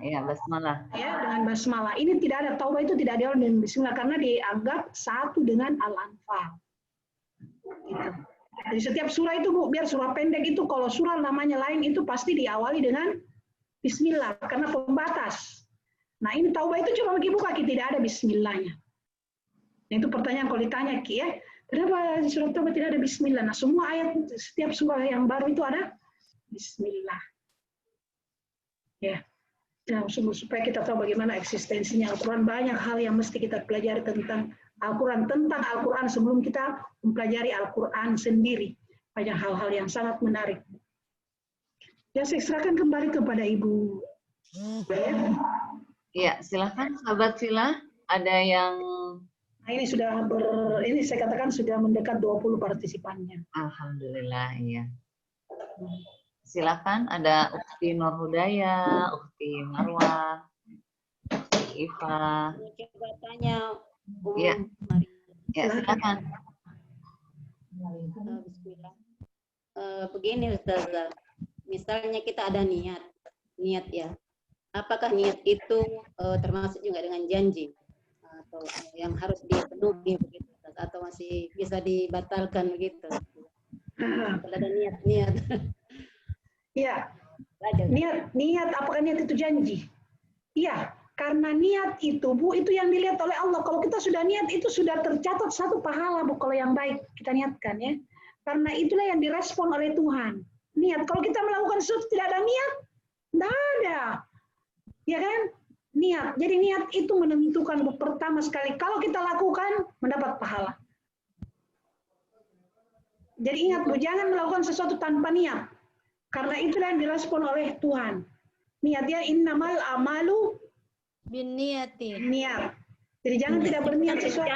Ya, dengan basmalah. Ini tidak ada, Taubah itu tidak diawali dengan bismillah karena dianggap satu dengan Al-Anfal. Gitu. Jadi setiap surah itu Bu, biar surah pendek itu kalau surah namanya lain itu pasti diawali dengan bismillah karena pembatas. Nah, ini Taubah itu cuma bagi buka, tidak ada bismillahnya. Nah, itu pertanyaan kalau ditanya Ki ya, kenapa di surat Taubah tidak ada bismillah? Nah, semua ayat setiap surah yang baru itu ada bismillah. Ya. Nah, supaya kita tahu bagaimana eksistensinya Al-Quran, banyak hal yang mesti kita pelajari tentang Al-Quran, sebelum kita mempelajari Al-Quran sendiri. Banyak hal-hal yang sangat menarik. Ya, saya serahkan kembali kepada Ibu. Ya, silakan sahabat Villa. Ada yang ini sudah ini saya katakan sudah mendekat 20 partisipannya. Alhamdulillah, iya. Silakan, ada Ukti Nur Hudaya, Ukti Marwah, Ukti Iva. Coba tanya Ya, ya silakan. Bismillah. Begini Ustazah, misalnya kita ada niat ya. Apakah niat itu termasuk juga dengan janji? Atau yang harus dipenuhi begitu, atau masih bisa dibatalkan begitu? Kalau ada niat. Iya. Niat apakah niat itu janji? Iya, karena niat itu Bu, itu yang dilihat oleh Allah. Kalau kita sudah niat itu sudah tercatat satu pahala Bu, kalau yang baik kita niatkan ya. Karena itulah yang direspon oleh Tuhan. Niat. Kalau kita melakukan sesuatu tidak ada niat, tidak ada. Ya kan? Niat. Jadi niat itu menentukan pertama sekali. Kalau kita lakukan, mendapat pahala. Jadi ingat Bu, jangan melakukan sesuatu tanpa niat. Karena itulah yang direspon oleh Tuhan. Niatnya innamal amalu Binniyati. niat. Jadi jangan tidak berniat sesuatu.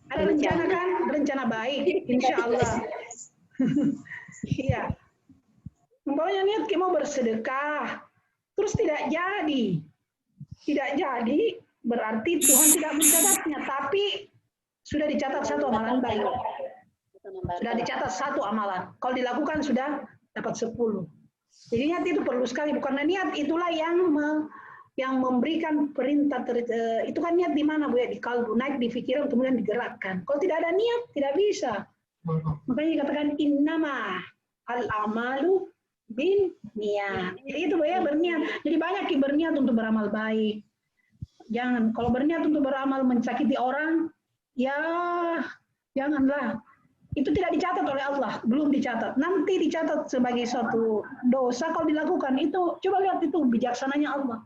Ada rencana kan? Rencana baik, insya Allah. Iya. Umpamanya niat kita mau bersedekah, terus tidak jadi. Tidak jadi, berarti Tuhan tidak mencatatnya, tapi sudah dicatat satu amalan baik. Sudah dicatat 1 amalan. Kalau dilakukan sudah dapat 10. Jadi niat itu perlu sekali. Bukan niat itulah yang memberikan perintah. Itu kan niat di mana Bu ya? Di kalbu, naik di pikiran kemudian digerakkan. Kalau tidak ada niat tidak bisa. Makanya dikatakan innama al-amalu bin niat. Jadi itu Bu ya, berniat. Jadi banyak berniat untuk beramal baik. Jangan, kalau berniat untuk beramal menyakiti orang, ya janganlah. Itu tidak dicatat oleh Allah, belum dicatat. Nanti dicatat sebagai suatu dosa kalau dilakukan. Itu coba lihat itu bijaksananya Allah.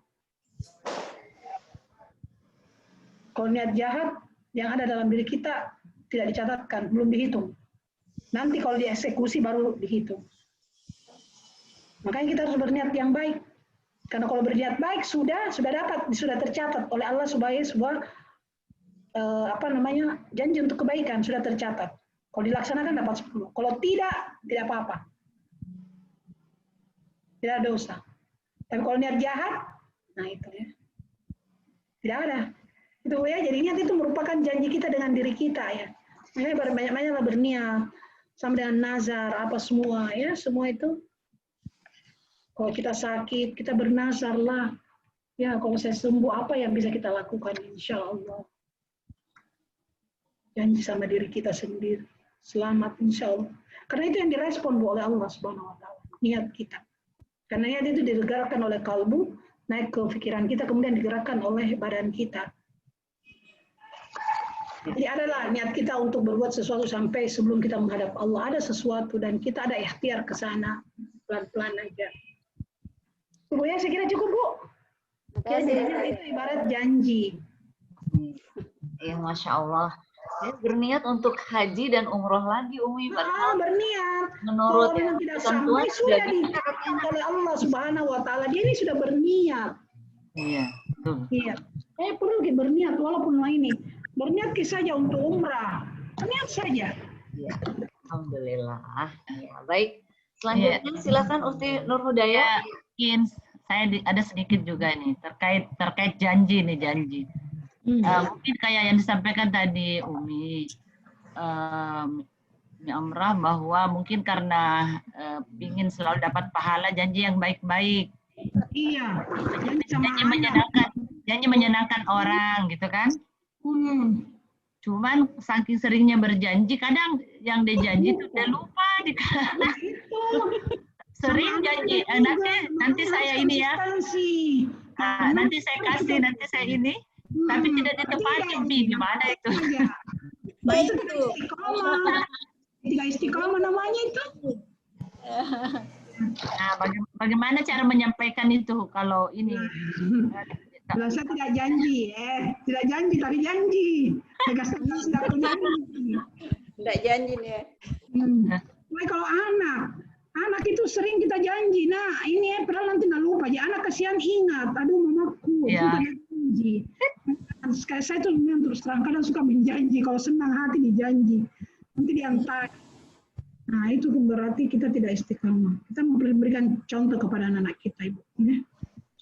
Kalau niat jahat yang ada dalam diri kita tidak dicatatkan, belum dihitung. Nanti kalau dieksekusi baru dihitung. Makanya kita harus berniat yang baik. Karena kalau berniat baik sudah tercatat oleh Allah sebagai sebuah janji untuk kebaikan, sudah tercatat. Kalau dilaksanakan dapat 10. Kalau tidak apa-apa. Tidak ada dosa. Tapi kalau niat jahat, nah itu ya. Tidak ada. Itu ya, jadi niat itu merupakan janji kita dengan diri kita ya. Makanya banyak-banyaklah berniat sama dengan nazar apa semua ya, semua itu. Kalau kita sakit, kita bernazar lah. Ya, kalau saya sembuh, apa yang bisa kita lakukan? Insya Allah. Janji sama diri kita sendiri. Selamat, insya Allah. Karena itu yang direspon oleh Allah Subhanahu Wa Taala. Niat kita. Karena niat itu digerakkan oleh kalbu, naik ke pikiran kita, kemudian digerakkan oleh badan kita. Jadi adalah niat kita untuk berbuat sesuatu sampai sebelum kita menghadap Allah. Ada sesuatu dan kita ada ikhtiar ke sana. Pelan-pelan aja. Bu ya, saya kira cukup Bu. Jadi itu ibarat janji. Ya, Masya Allah. Saya berniat untuk haji dan umroh lagi, Umi. Berniat. Menurut yang tidak sampai sudah dicatatkan oleh Allah Subhanahu Wa Taala. Dia ini sudah berniat. Iya. Iya. Perlu berniat walaupun ini. Berniat saja untuk umrah. Berniat saja. Ya. Alhamdulillah. Ya, baik. Selanjutnya silakan Ukti Nur Hudaya. Mungkin saya ada sedikit juga nih terkait janji nih janji. Mungkin kayak yang disampaikan tadi Umi Amrah bahwa mungkin karena ingin selalu dapat pahala janji yang baik-baik. Iya. Janji menyenangkan orang gitu kan. Cuman saking seringnya berjanji, kadang yang dijanji itu udah lupa. Sering janji, nanti saya ini ya, nanti saya kasih, nanti saya ini, tapi tidak ditepati, gimana itu? Baik itu. Tidak istiqomah namanya itu. Nah, bagaimana cara menyampaikan itu kalau ini? Kalau saya tidak janji, tidak janji, tapi janji. Tidak janji. Tidak janji nih. Kalau anak itu sering kita janji. Nah, ini padahal nanti nggak lupa. Jadi anak kasihan ingat. Aduh, mamaku, ya. Janji. Saya tuh memang terus terang kadang suka menjanji. Kalau senang hati dijanji, nanti diantar. Nah, itu berarti kita tidak istiqamah. Kita memberikan contoh kepada anak-anak kita, Ibu. Ya.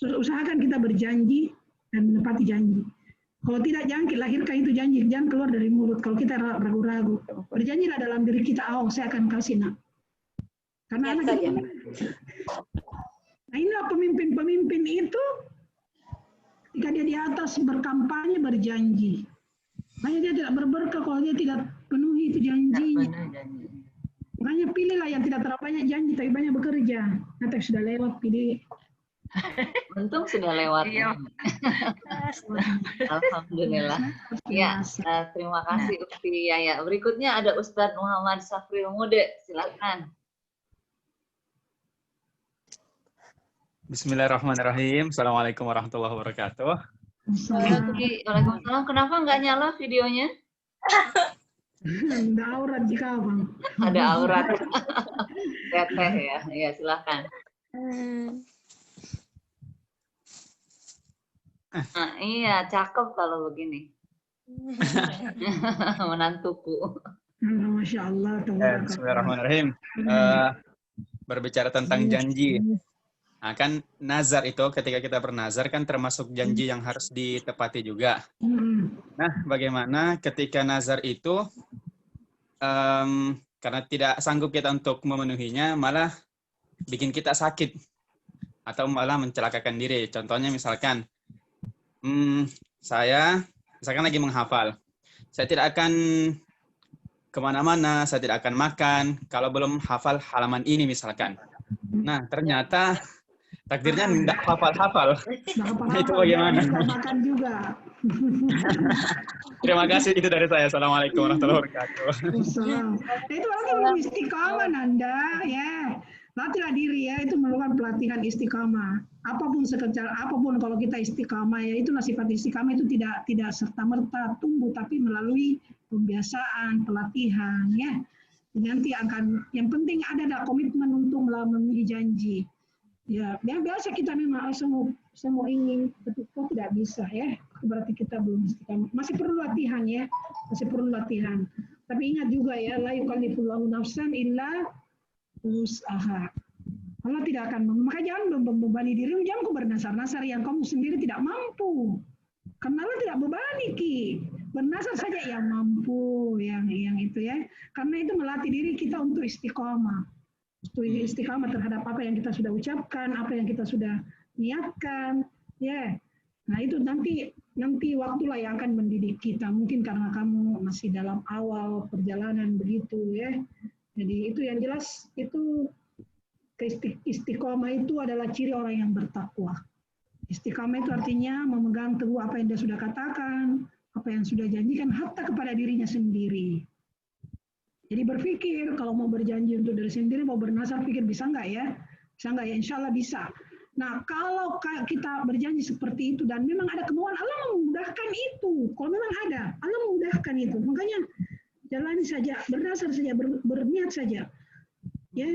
Usahakan kita berjanji dan menepati janji. Kalau tidak, jangan lahirkan itu janji, jangan keluar dari mulut. Kalau kita ragu-ragu, berjanjilah dalam diri kita, saya akan kasih nak. Karena anak kita, nah inilah pemimpin-pemimpin itu, ketika dia di atas berkampanye berjanji, makanya dia tidak berberkah kalau dia tidak penuhi itu janjinya. Makanya pilihlah yang tidak terlalu banyak janji, tapi banyak bekerja. Nanti sudah lewat, pilih. Untung sudah lewat. Alhamdulillah. Ya, terima kasih Ukti Yaya. Berikutnya ada Ustadz Muhammad Safril Mude. Silakan. Bismillahirrahmanirrahim. Assalamualaikum warahmatullahi wabarakatuh. Waalaikumsalam. Kenapa nggak nyala videonya? Ada aurat jika Bang. Ada aurat. Teteh ya. Ya, silakan. Nah, iya, cakep kalau begini. Menantuku. Masya Allah. Bismillahirrahmanirrahim. Berbicara tentang janji. Nah, kan nazar itu ketika kita bernazar kan termasuk janji yang harus ditepati juga. Nah, bagaimana ketika nazar itu karena tidak sanggup kita untuk memenuhinya, malah bikin kita sakit atau malah mencelakakan diri. Contohnya misalkan, saya misalkan lagi menghafal, saya tidak akan kemana-mana, saya tidak akan makan kalau belum hafal halaman ini misalkan. Nah, ternyata takdirnya tidak hafal-hafal. Nah, itu bagaimana? Makan juga. Terima kasih, itu dari saya. Assalamualaikum warahmatullahi wabarakatuh. Itu berarti belum istiqamah Anda, ya. Latihlah diri ya, itu memerlukan pelatihan istiqamah. Apapun sekecil, apapun kalau kita istiqamah ya, itu sifat istiqamah itu tidak serta-merta tumbuh, tapi melalui pembiasaan, pelatihan ya. Nanti akan, yang penting ada komitmen untuk memenuhi janji. Ya, biasa kita memang semua ingin, tapi kok tidak bisa ya. Berarti kita belum istiqamah. Masih perlu latihan ya, masih perlu latihan. Tapi ingat juga ya, la yukallifullahu nafsan illa usaha. Allah tidak akan, maka jangan membebani dirimu, jangan kau bernasar-nasar yang kamu sendiri tidak mampu. Karena Allah tidak bebani ki. Bernasar saja yang mampu, yang itu ya. Karena itu melatih diri kita untuk istiqamah. Istiqamah terhadap apa yang kita sudah ucapkan, apa yang kita sudah niatkan, ya. Nah itu nanti waktulah yang akan mendidik kita. Mungkin karena kamu masih dalam awal perjalanan begitu, ya. Jadi itu yang jelas itu istiqamah itu adalah ciri orang yang bertakwa. Istiqamah itu artinya memegang teguh apa yang dia sudah katakan, apa yang sudah janjikan, hatta kepada dirinya sendiri. Jadi berpikir kalau mau berjanji untuk diri sendiri, mau bernasar, pikir bisa nggak ya? Bisa nggak ya? Insya Allah bisa. Nah kalau kita berjanji seperti itu dan memang ada kemauan, Allah memudahkan itu. Kalau memang ada, Allah memudahkan itu. Makanya jalani saja, bernasar saja, berniat saja. Ya,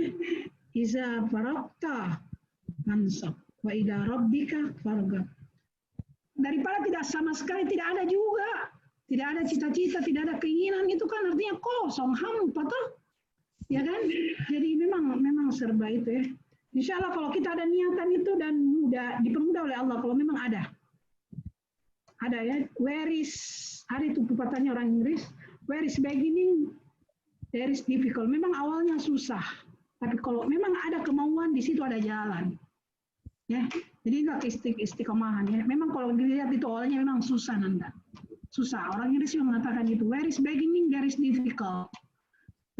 iza faraqta mansab wa ila rabbika farghab. Daripada tidak sama sekali tidak ada juga. Tidak ada cita-cita, tidak ada keinginan, itu kan artinya kosong, hampa toh. Ya kan? Jadi memang serba itu ya. Insya Allah kalau kita ada niatan itu dan dipermudah oleh Allah, kalau memang ada. Ada ya, where is, ada itu pepatahnya orang Inggris, where is beginning, there is difficult. Memang awalnya susah, tapi kalau memang ada kemauan, di situ ada jalan. Ya, jadi enggak istiqomahan ya. Memang kalau dilihat itu awalnya memang susah Nanda. Susah. Orang Inggris juga mengatakan itu. Where is beginning, there is difficult.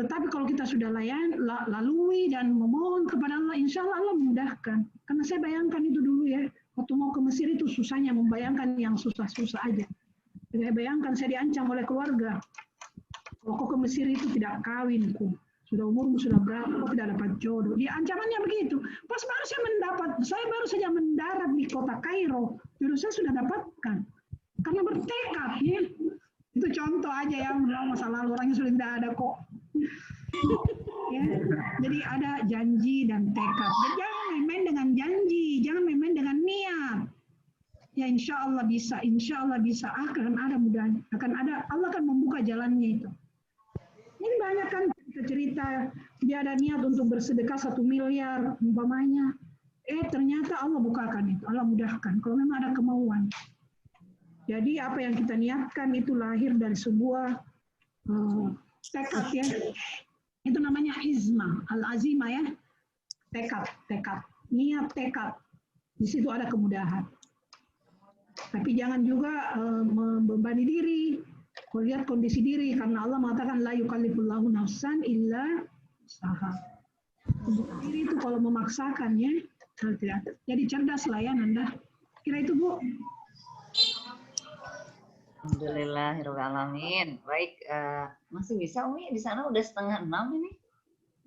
Tetapi kalau kita sudah lalui dan memohon kepada Allah, insya Allah Allah memudahkan. Karena saya bayangkan itu dulu ya. Waktu mau ke Mesir itu susahnya membayangkan yang susah-susah aja. Saya bayangkan saya diancam oleh keluarga. Kalau kau ke Mesir itu tidak kawin, sudah umurmu sudah berapa, kau tidak dapat jodoh. Dia ancamannya begitu. Pas saya baru saja mendarat di kota Kairo, jodoh saya sudah dapatkan. Karena bertekad ya. Itu contoh aja ya, masa lalu orangnya sudah tidak ada kok. Ya. Jadi ada janji dan tekad. Jadi jangan main-main dengan janji, jangan main-main dengan niat. Ya insya Allah bisa akan ada mudahnya, Allah akan membuka jalannya itu. Ini banyak kan cerita dia ada niat untuk bersedekah 1 miliar umpamanya. Ternyata Allah bukakan itu, Allah mudahkan. Kalau memang ada kemauan. Jadi apa yang kita niatkan itu lahir dari sebuah tekad ya. Itu namanya izmah, al-azimah ya. Tekad, niat tekad. Di situ ada kemudahan. Tapi jangan juga membebani diri. Kau lihat kondisi diri karena Allah mengatakan la yukallifullahu nafsan illa usaha. Diri itu kalau memaksakan ya, tidak. Jadi cerdaslah ya Nanda. Kira itu Bu. Alhamdulillahirrahmanirrahim. Baik, masih bisa Umi? Di sana udah 5:30 ini.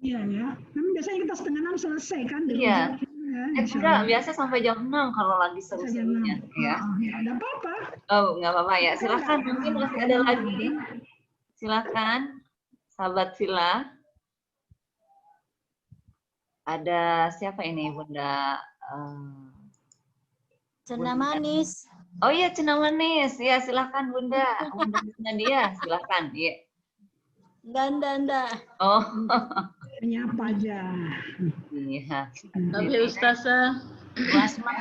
Iya ya. Memang biasanya kita 5:30 selesai kan? Iya. Enggak, biasa sampai jam 6 kalau lagi seru-serunya. Ya. Ada apa-apa. Oh, nggak apa-apa ya. Silakan, mungkin masih ada lagi. Silakan, sahabat Sila. Ada siapa ini Bunda? Cendana manis. Oh iya, cendana manis. Ya, silakan Bunda. Bunda Nadia, silakan. Iya. Enggak. Oh. Menyapa aja. Iya. Tapi Ustazah. Bu Asma.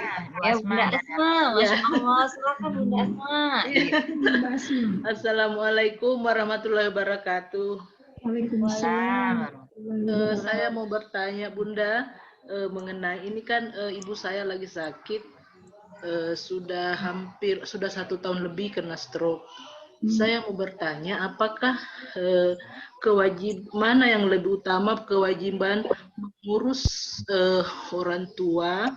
Ya, Bunda Asma. Masya Allah, silakan Bunda Asma. Assalamualaikum warahmatullahi wabarakatuh. Waalaikumsalam. Saya mau bertanya Bunda mengenai ini kan ibu saya lagi sakit sudah 1 tahun lebih kena stroke. Saya mau bertanya apakah mana yang lebih utama kewajiban mengurus orang tua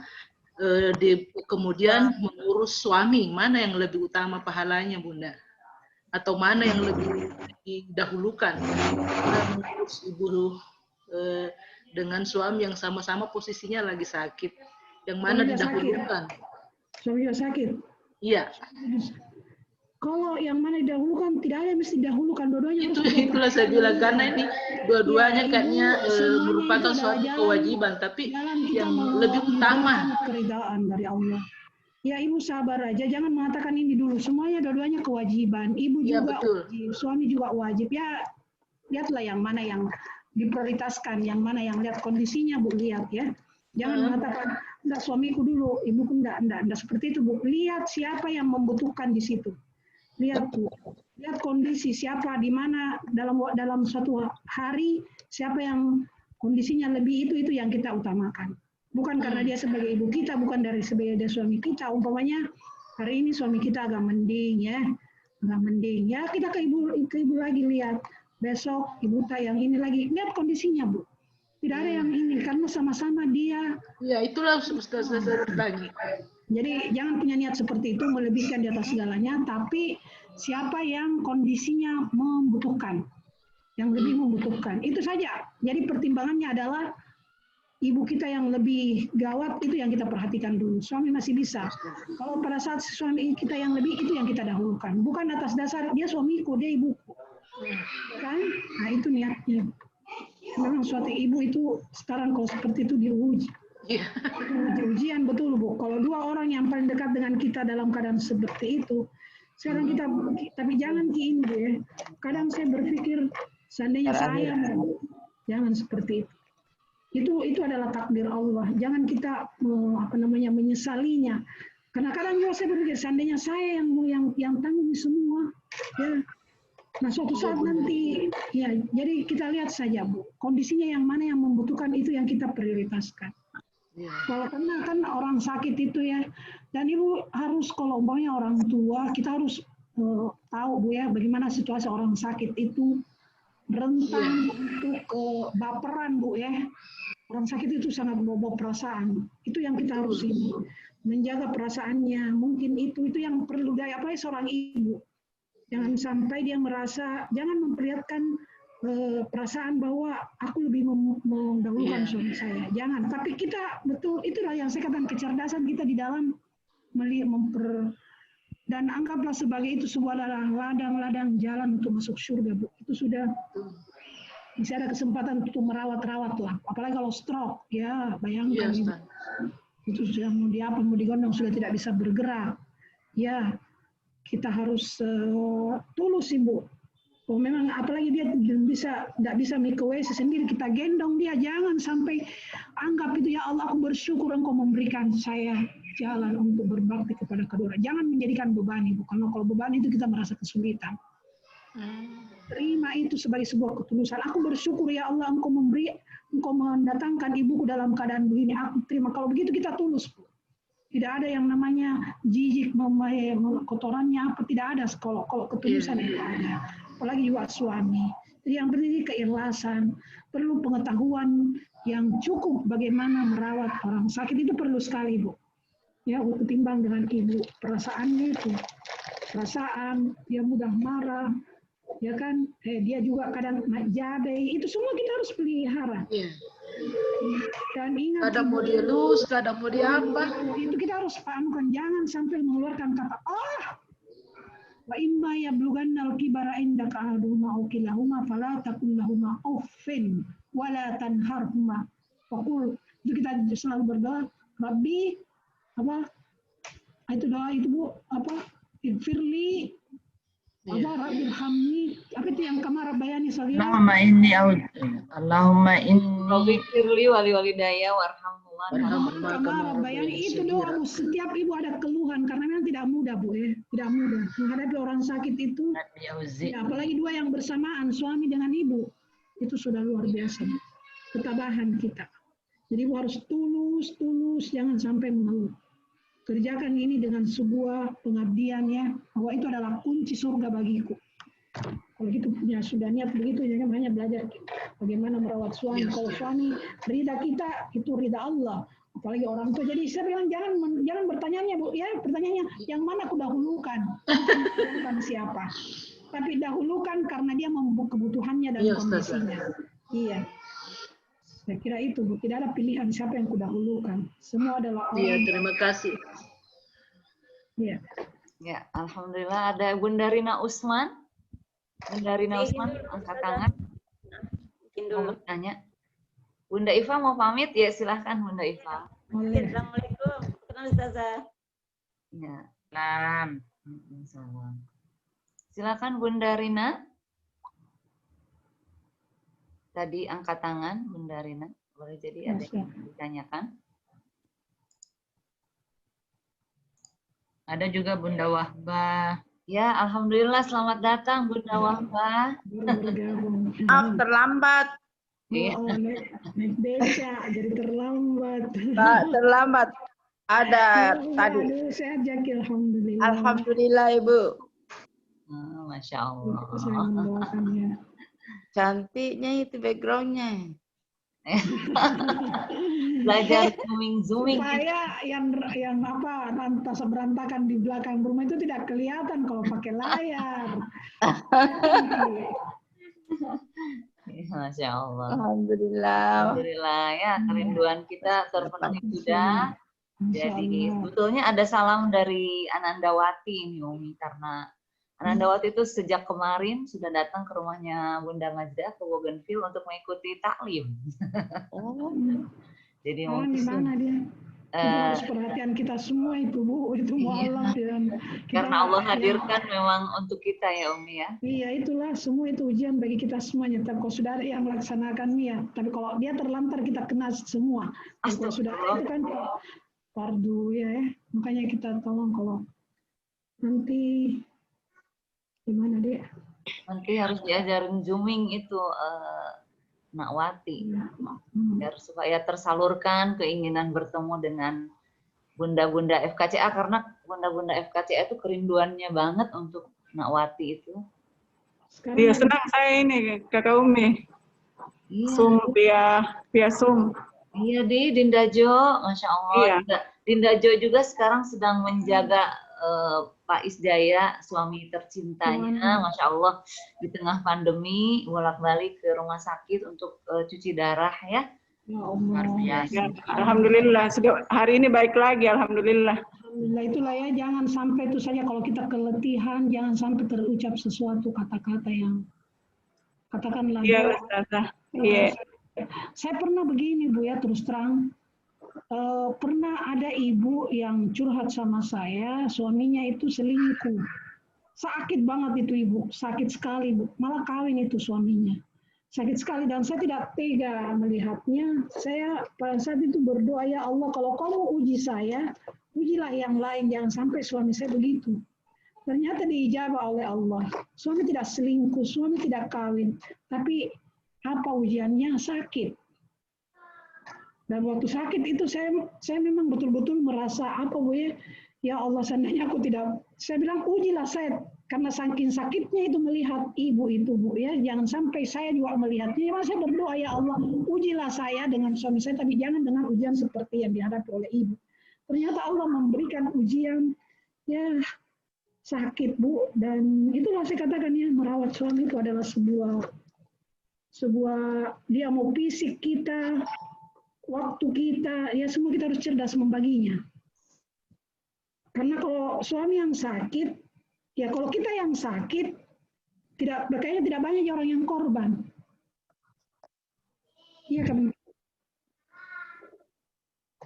kemudian mengurus suami, mana yang lebih utama pahalanya Bunda? Atau mana yang lebih didahulukan? Mengurus ibu dengan suami yang sama-sama posisinya lagi sakit, yang mana didahulukan? Suami juga sakit? Iya. Kalau yang mana didahulukan, tidak ada yang mesti didahulukan, dua-duanya. Itulah saya bilang, karena ini dua-duanya kayaknya merupakan suatu kewajiban, tapi yang lebih utama. Keridaan dari Allah. Ya ibu sabar aja, jangan mengatakan ini dulu, semuanya dua-duanya kewajiban. Ibu juga wajib, suami juga wajib. Ya lihatlah yang mana yang diprioritaskan, yang mana yang lihat kondisinya Bu, lihat ya. Jangan mengatakan, enggak suamiku dulu, ibuku enggak seperti itu Bu. Lihat siapa yang membutuhkan di situ. Lihat Bu, lihat kondisi siapa di mana dalam suatu hari, siapa yang kondisinya lebih, itu yang kita utamakan. Bukan karena dia sebagai ibu kita, bukan dari sebagai dia suami kita. Umpamanya hari ini suami kita agak mending ya, kita ke ibu lagi lihat. Besok ibu yang ini lagi, lihat kondisinya Bu. Tidak ada yang ini, karena sama-sama dia. Ya, itulah saya bertanya. Jadi jangan punya niat seperti itu, melebihkan di atas segalanya, tapi siapa yang kondisinya membutuhkan, yang lebih membutuhkan. Itu saja. Jadi pertimbangannya adalah ibu kita yang lebih gawat, itu yang kita perhatikan dulu. Suami masih bisa. Kalau pada saat suami kita yang lebih, itu yang kita dahulukan. Bukan atas dasar, dia suamiku, dia ibuku. Kan? Nah itu niatnya. Memang suatu ibu itu sekarang kalau seperti itu diuji. Ujian betul Bu. Kalau dua orang yang paling dekat dengan kita dalam keadaan seperti itu, sekarang kita, tapi jangan ini Bu ya. Kadang saya berpikir seandainya saya, jangan seperti itu. Itu adalah takdir Allah. Jangan kita menyesalinya. Karena kadang juga saya berpikir seandainya saya yang tanggung semua, ya. Nah suatu saat nanti, ya jadi kita lihat saja Bu, kondisinya yang mana yang membutuhkan itu yang kita prioritaskan. Kalau karena kan orang sakit itu ya, dan Ibu harus kalau umpamanya orang tua, kita harus tahu Bu ya, bagaimana situasi orang sakit itu rentan untuk baperan Bu ya. Orang sakit itu sangat bawa perasaan, itu yang kita harus ini, menjaga perasaannya. Mungkin itu yang perlu daya, apalagi seorang ibu. Jangan sampai dia merasa, jangan memperlihatkan perasaan bahwa aku lebih mendahulukan suami saya. Jangan, tapi kita betul, itulah yang saya katakan kecerdasan kita di dalam dan anggaplah sebagai itu sebuah ladang-ladang jalan untuk masuk surga Bu. Itu sudah bisa ada kesempatan untuk merawat-rawat lah. Apalagi kalau stroke, ya bayangkan itu sudah mau digondong sudah tidak bisa bergerak. Ya. Kita harus tulus Ibu. Oh, memang apalagi dia tidak bisa make WC sendiri, kita gendong dia. Jangan sampai anggap itu ya Allah aku bersyukur Engkau memberikan saya jalan untuk berbakti kepada kedua. Jangan menjadikan beban Ibu. Karena kalau beban itu kita merasa kesulitan. Terima itu sebagai sebuah ketulusan. Aku bersyukur ya Allah Engkau mendatangkan ibuku dalam keadaan begini. Aku terima. Kalau begitu kita tulus Bu. Tidak ada yang namanya jijik, kotorannya apa, tidak ada. Kalau ketulusan itu ada. Apalagi juga suami. Jadi yang penting keikhlasan, perlu pengetahuan yang cukup bagaimana merawat orang sakit itu perlu sekali Bu. Ya, ketimbang dengan ibu. Perasaannya itu, perasaan, dia mudah marah, ya kan, dia juga kadang jadai, itu semua kita harus pelihara. Dan ingat, kadang mau dia lus, kadang mau dia apa. Itu kita harus pahamkan, jangan sampai mengeluarkan kata wa imma yablughanna al-kibara indaka ahaduhuma aw kilahuma fala taqul lahumā uffin wa la tanharhuma faqul. Itu kita selalu berdoa, Rabbi itu doa itu Bu, Infirli Rabbilhamni, apa itu yang kamar bayani salia. Allahumma inni Rabbighfirli wali walidayya warhamhuma. Kamar bayani itu doa Bu. Setiap ibu ada keluhan karena memang tidak mudah Bu ya, tidak mudah menghadapi orang sakit itu. Ya, apalagi dua yang bersamaan suami dengan ibu. itu sudah luar biasa. Ketabahan kita. Jadi harus tulus, jangan sampai mengeluh. Kerjakan ini dengan sebuah pengabdian ya, bahwa itu adalah kunci surga bagiku. Kalau gitu ya sudah niat begitu, jangan hanya belajar bagaimana merawat suami. Kalau suami ridha kita, itu ridha Allah. Apalagi orang tua. Jadi saya bilang jangan bertanya Bu, ya pertanyaannya yang mana aku dahulukan? Bukan siapa. Tapi dahulukan karena dia membuka kebutuhannya dan kondisinya. Iya. Saya kira itu Bu, tidak ada pilihan siapa yang kudahulukan. Semua adalah orang. Iya, terima kasih. Iya. Ya, alhamdulillah ada Bunda Rina Usman. Bunda Rina Usman, angkat tangan. Mau bertanya. Bunda Iva mau pamit? Ya, silahkan Bunda Iva. Assalamualaikum. Kenal Ustazah. Ya. Salam. Silakan Bunda Rina. Tadi angkat tangan Bunda Rina. Boleh jadi ada yang ditanyakan. Ada juga Bunda Wahbah. Ya, alhamdulillah selamat datang Bunda Wahbah. Maaf terlambat. Iya. Naik beca jadi terlambat. Terlambat. Ada tadi. Aduh, sehat Jaki, alhamdulillah. Alhamdulillah Ibu. Masya Allah. Saya mendoakan ya. Cantiknya itu backgroundnya. Belajar zooming. Supaya yang apa rantas berantakan di belakang rumah itu tidak kelihatan kalau pakai layar. Masya Allah. Alhamdulillah. Alhamdulillah ya, kerinduan kita terpenuhi sudah. Jadi sebetulnya ada salam dari Anandawati ini Umi, karena Anandawati itu sejak kemarin sudah datang ke rumahnya Bunda Majdah ke Bougainville untuk mengikuti taklim. Oh. Jadi di mana dia? Itu harus perhatian kita semua itu Bu, itu mualaf dan karena Allah hadirkan memang untuk kita ya Umi ya. Iya itulah, semua itu ujian bagi kita semuanya. Tapi kalau sudah ada yang melaksanakan ya, tapi kalau dia terlantar kita kena semua. Kalau sudah itu kan fardu ya, makanya kita tolong kalau nanti gimana dia? Nanti harus diajarin zooming itu Nakwati, biar supaya tersalurkan keinginan bertemu dengan bunda-bunda FKCA, karena bunda-bunda FKCA itu kerinduannya banget untuk Nakwati itu. Iya, senang saya ini Kakak Umi. Iya. Zoom via Zoom. Iya di Dinda Jo, Masya Allah. Iya. Dinda Jo juga sekarang sedang menjaga Pak Isdaya, suami tercintanya, Masya Allah, di tengah pandemi, bolak-balik ke rumah sakit untuk cuci darah ya. Luar biasa. Ya, alhamdulillah, hari ini baik lagi, alhamdulillah. Alhamdulillah, itulah ya, jangan sampai itu saja kalau kita keletihan, jangan sampai terucap sesuatu kata-kata yang katakanlah. Iya, Ustazah. Iya. Saya pernah begini Bu ya, terus terang. Pernah ada ibu yang curhat sama saya, suaminya itu selingkuh. Sakit banget itu ibu, sakit sekali Bu. Malah kawin itu suaminya. Sakit sekali dan saya tidak tega melihatnya. Saya pada saat itu berdoa, ya Allah kalau kamu uji saya, ujilah yang lain, jangan sampai suami saya begitu. Ternyata diijabah oleh Allah. Suami tidak selingkuh, suami tidak kawin. Tapi apa ujiannya? Sakit. Dan waktu sakit itu saya memang betul-betul merasa apa Bu ya Allah seandainya aku tidak, saya bilang ujilah saya karena saking sakitnya itu melihat ibu itu Bu ya, jangan sampai saya juga melihatnya. Saya berdoa ya Allah ujilah saya dengan suami saya, tapi jangan dengan ujian seperti yang dihadapi oleh ibu. Ternyata Allah memberikan ujian ya sakit Bu, dan itulah saya katakan ya, merawat suami itu adalah sebuah dia mau fisik kita, waktu kita, ya semua kita harus cerdas membaginya. Karena kalau suami yang sakit, ya kalau kita yang sakit, kayaknya tidak banyak orang yang korban. Iya kan?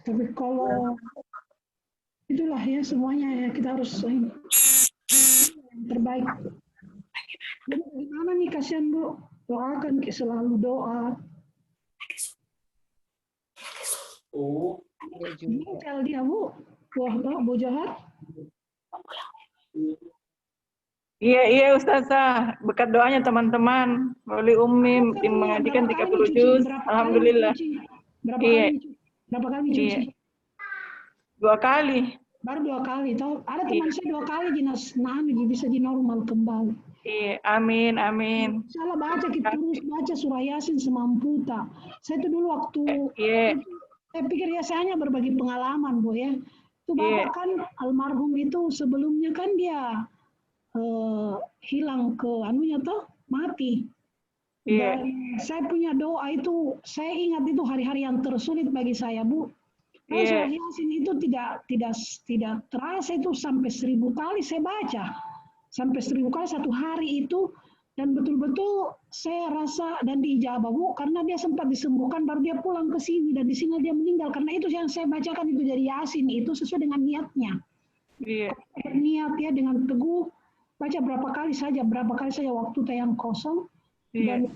Tapi kalau itulah ya semuanya ya kita harus yang terbaik. Gimana nih, kasihan Bu? Doakan, selalu doa. Meninggal dia Bu. Wah, Bu jahat. Iya Ustazah, berkat doanya teman-teman, melalui Umi tim mengajikan 30 juz, alhamdulillah. Berapa kali cuci? 2 kali. Baru 2 kali, toh ada teman saya 2 kali bisa di normal kembali. Iya, amin. Salah baca, kita terus baca surah Yasin semampu tak. Saya itu dulu waktu saya pikir ya saya hanya berbagi pengalaman, Bu ya. Itu Bapak kan almarhum itu sebelumnya kan dia hilang ke anunya toh, mati. Dan saya punya doa itu, saya ingat itu hari-hari yang tersulit bagi saya, Bu. Surah Yasin itu tidak terasa itu sampai 1000 kali saya baca. Sampai 1000 kali satu hari itu, dan betul-betul saya rasa dan diijabah, Bu, karena dia sempat disembuhkan baru dia pulang ke sini dan di sini dia meninggal. Karena itu yang saya bacakan itu dari Yasin itu sesuai dengan niatnya. Niat ya dengan teguh, baca berapa kali saja waktu tayang kosong, dan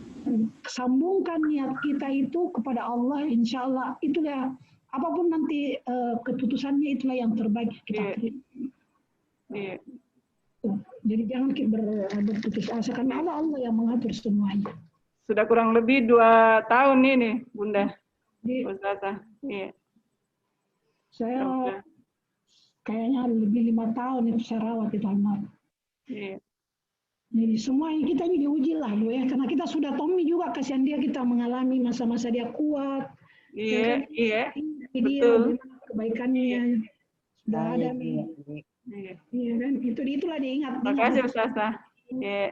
sambungkan niat kita itu kepada Allah, insya Allah itulah apapun nanti keputusannya itulah yang terbaik kita terima. Jadi jangan kita berputus asa karena Allah yang mengatur semuanya. Sudah kurang lebih 2 tahun ini, Bunda. Ustazah. Saya kayaknya lebih 5 tahun itu saya rawat itu almarhum. Jadi semua ini kita ini diuji lah, Bu ya, karena kita sudah Tommy juga kasihan dia, kita mengalami masa-masa dia kuat. Dia kebaikannya sudah ada nih. Iya kan, itulah diingat. Makasih Ustazah.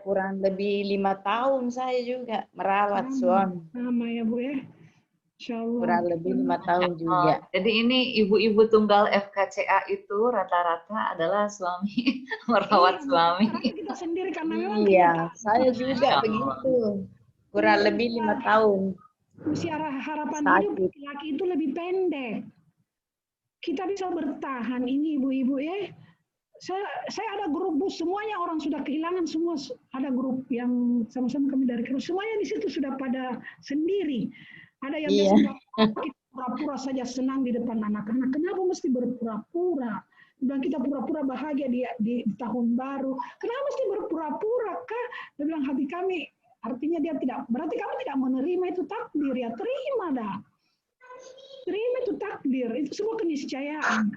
Kurang lebih 5 tahun saya juga merawat suami. Sama ya Bu ya. Insyaallah. Kurang lebih 5 tahun juga. Jadi ini ibu-ibu tunggal FKCA itu rata-rata adalah suami merawat suami. Kita sendiri karena memang saya juga begitu. Kurang lebih 5 tahun. Usia harapan hidup laki-laki itu lebih pendek. Kita bisa bertahan ini ibu-ibu ya. Saya ada grup, Bu, semuanya orang sudah kehilangan, semua ada grup yang sama-sama kami dari keluarga, semuanya di situ sudah pada sendiri. Ada yang kita pura-pura saja senang di depan anak-anak. Kenapa mesti berpura-pura? Dan kita pura-pura bahagia di tahun baru. Kenapa mesti berpura-pura? Kak, dia bilang hati kami, artinya dia tidak, berarti kamu tidak menerima itu takdir ya, terima dah. Terima itu takdir, itu semua keniscayaan.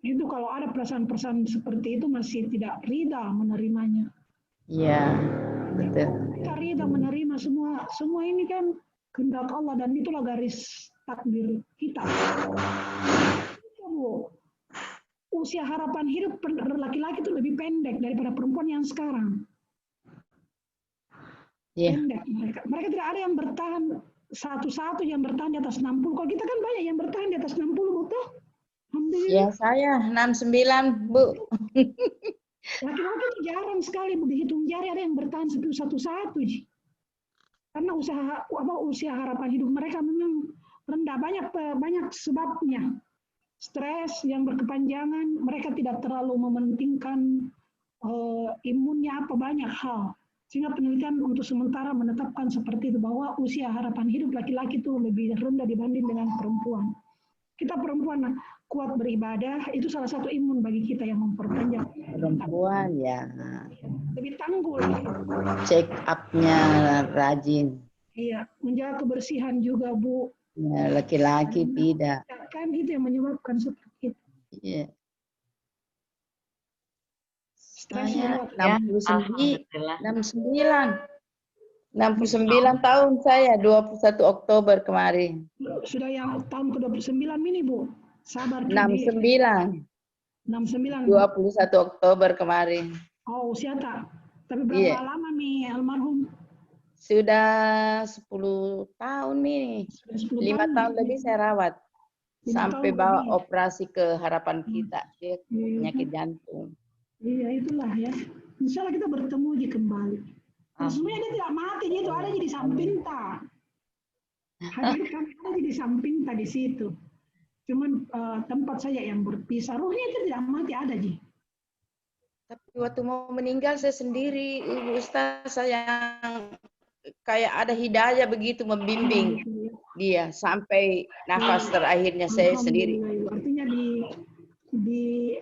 Itu kalau ada perasaan-perasaan seperti itu masih tidak ridha menerimanya. Iya, betul. Kita ridha menerima semua ini kan kehendak Allah dan itulah garis takdir kita. Usia harapan hidup laki-laki itu lebih pendek daripada perempuan yang sekarang. Pendek mereka tidak ada yang bertahan satu-satu yang bertahan di atas 60. Kalau kita kan banyak yang bertahan di atas 60, betul? Ya, saya 69, Bu. Laki-laki jarang sekali, Bu, dihitung jari ada yang bertahan satu-satu. Karena usia harapan hidup mereka memang rendah, banyak sebabnya. Stres yang berkepanjangan, mereka tidak terlalu mementingkan imunnya banyak hal. Sehingga penelitian untuk sementara menetapkan seperti itu, bahwa usia harapan hidup laki-laki itu lebih rendah dibanding dengan perempuan. Kita perempuan kuat beribadah, itu salah satu imun bagi kita yang memperpanjang. Perempuan ya. Lebih tanggul. Check up-nya rajin. Iya, menjaga kebersihan juga, Bu. Ya, laki-laki tidak. Kan itu yang menyebabkan seperti itu. Iya. Saya 69 tahun saya, 21 Oktober kemarin. Sudah yang tahun ke-29 ini, Bu. Sabar. 69. 21 Oktober kemarin. Oh, usia tak. Tapi berapa lama nih almarhum? Sudah 10 tahun nih. 5 tahun lebih saya rawat. Sampai bawa operasi ke harapan kita. Dia penyakit jantung. Iya, itulah ya. Insya Allah kita bertemu kembali. Sebenarnya dia tidak mati, dia itu ada di samping tak. Hadirkan ada di samping tak di situ. Cuman tempat saja yang berpisah. Ruhnya itu tidak mati, ada Ji. Tapi waktu mau meninggal saya sendiri, Ibu Ustaz, yang kayak ada hidayah begitu membimbing dia sampai nafas terakhirnya saya sendiri. Artinya di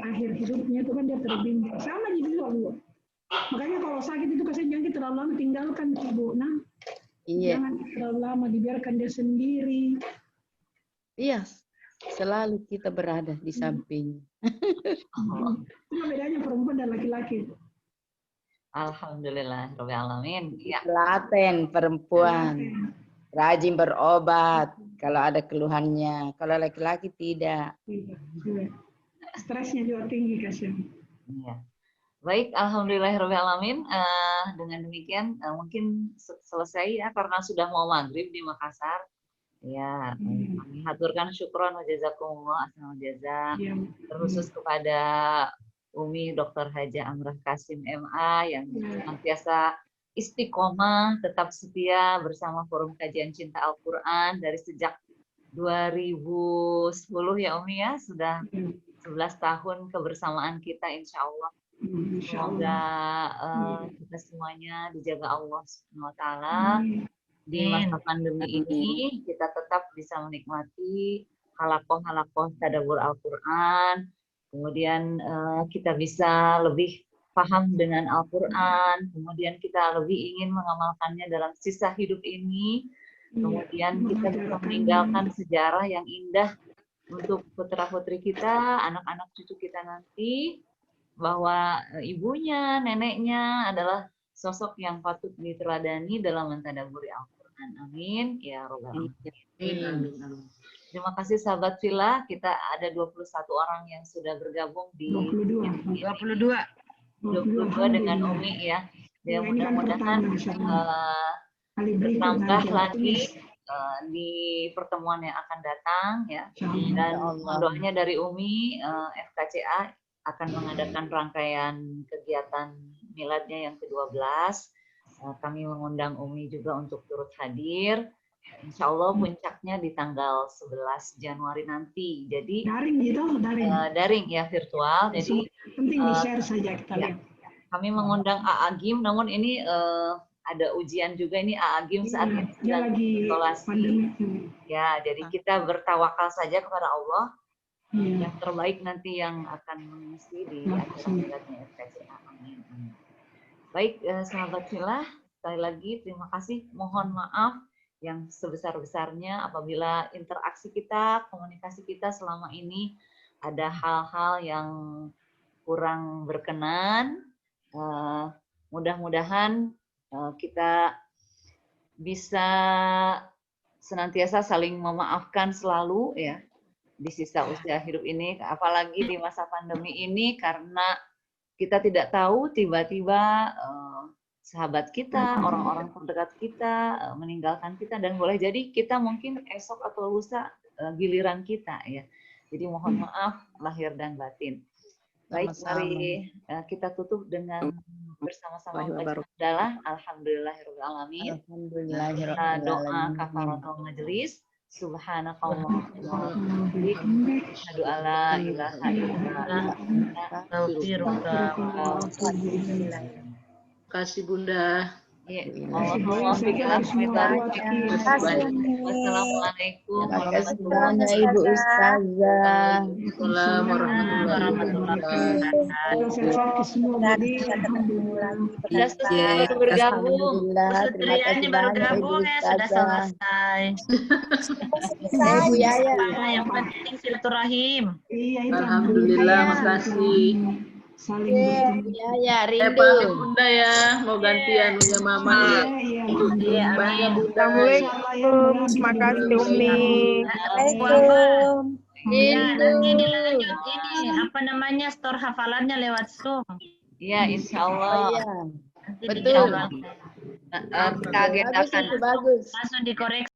akhir hidupnya itu kan dia terbimbing. Sama juga Bu. Makanya kalau sakit itu kasihan jangan terlalu lama tinggalkan Ibu. Nah, jangan terlalu lama dibiarkan dia sendiri. Iya, selalu kita berada di samping. Itu bedanya perempuan dan laki-laki. Alhamdulillah, Rabbil Alamin. Ya. Telaten perempuan, rajin berobat kalau ada keluhannya. Kalau laki-laki tidak. Tidak. Stresnya juga tinggi kasihan. Iya. Baik, Alhamdulillah, Rabbil Alamin. Dengan demikian mungkin selesai ya karena sudah mau maghrib di Makassar. Ya, kami haturkan syukron wa jazakumullah ahsanal jaza. Terkhusus kepada Umi Dr. Haja Amrah Kasim MA yang senantiasa istiqomah, tetap setia bersama Forum Kajian Cinta Al-Quran dari sejak 2010 ya Umi ya, sudah 11 tahun kebersamaan kita insya Allah. Semoga kita semuanya dijaga Allah Subhanahu wa Ta'ala. Di masa pandemi ini kita tetap bisa menikmati halakoh-halakoh tadabbur Al-Quran, kemudian kita bisa lebih paham dengan Al-Quran, kemudian kita lebih ingin mengamalkannya dalam sisa hidup ini, kemudian kita bisa meninggalkan sejarah yang indah untuk putra-putri kita, anak-anak cucu kita nanti, bahwa ibunya, neneknya adalah sosok yang patut diteladani dalam mentadabburi Al-Quran. Amin ya robbal alamin. Terima kasih sahabat Villa, kita ada 21 orang yang sudah bergabung di 22 dengan Umi ya. Ya mudah-mudahan bertambah lagi di pertemuan yang akan datang ya. Dan doanya dari Umi, FKCA akan mengadakan rangkaian kegiatan miladnya yang ke-12. Kami mengundang Umi juga untuk turut hadir. Insya Allah puncaknya di tanggal 11 Januari nanti. Jadi daring gitu, daring ya, virtual. Jadi penting di-share saja kita lihat. Kami mengundang AA Gim, namun ini ada ujian juga ini AA Gim saat ini sedang isolasi. Ya, jadi kita bertawakal saja kepada Allah. Yang terbaik nanti yang akan mengisi di acara miladnya FKCA. Amin. Baik, sahabat Villa, sekali lagi terima kasih. Mohon maaf yang sebesar-besarnya apabila interaksi kita, komunikasi kita selama ini ada hal-hal yang kurang berkenan. Mudah-mudahan kita bisa senantiasa saling memaafkan selalu ya di sisa usia hidup ini, apalagi di masa pandemi ini karena kita tidak tahu tiba-tiba sahabat kita, orang-orang terdekat kita meninggalkan kita dan boleh jadi kita mungkin esok atau lusa giliran kita ya. Jadi mohon maaf lahir dan batin. Baik, mari kita tutup dengan bersama-sama membaca hamdalah. Alhamdulillahirabbil alamin. Alhamdulillahirabbil alamin. Doa kafaratul majelis. Subhanakallahumma wa bihamdika asyhadu an la ilaha illa anta astaghfiruka wa atubu ilaik. Terima kasih Bunda. Wassalamualaikum warahmatullahi Ibu Ustazah. Sudah bergabung. Baru gabung ya, sudah selesai. Ibu Yaya. Yang penting silaturahim. Alhamdulillah, makasih. Ya, rindu. Bunda ya, mau gantian punya Mama. Iya, Assalamualaikum. Terima kasih Umi. Waalaikumsalam. Ya, nanti dilanjut ini apa namanya store hafalannya lewat Zoom. Iya, insya Allah. Iya. Betul. Kita agendakan. Bagus. Langsung dikoreksi.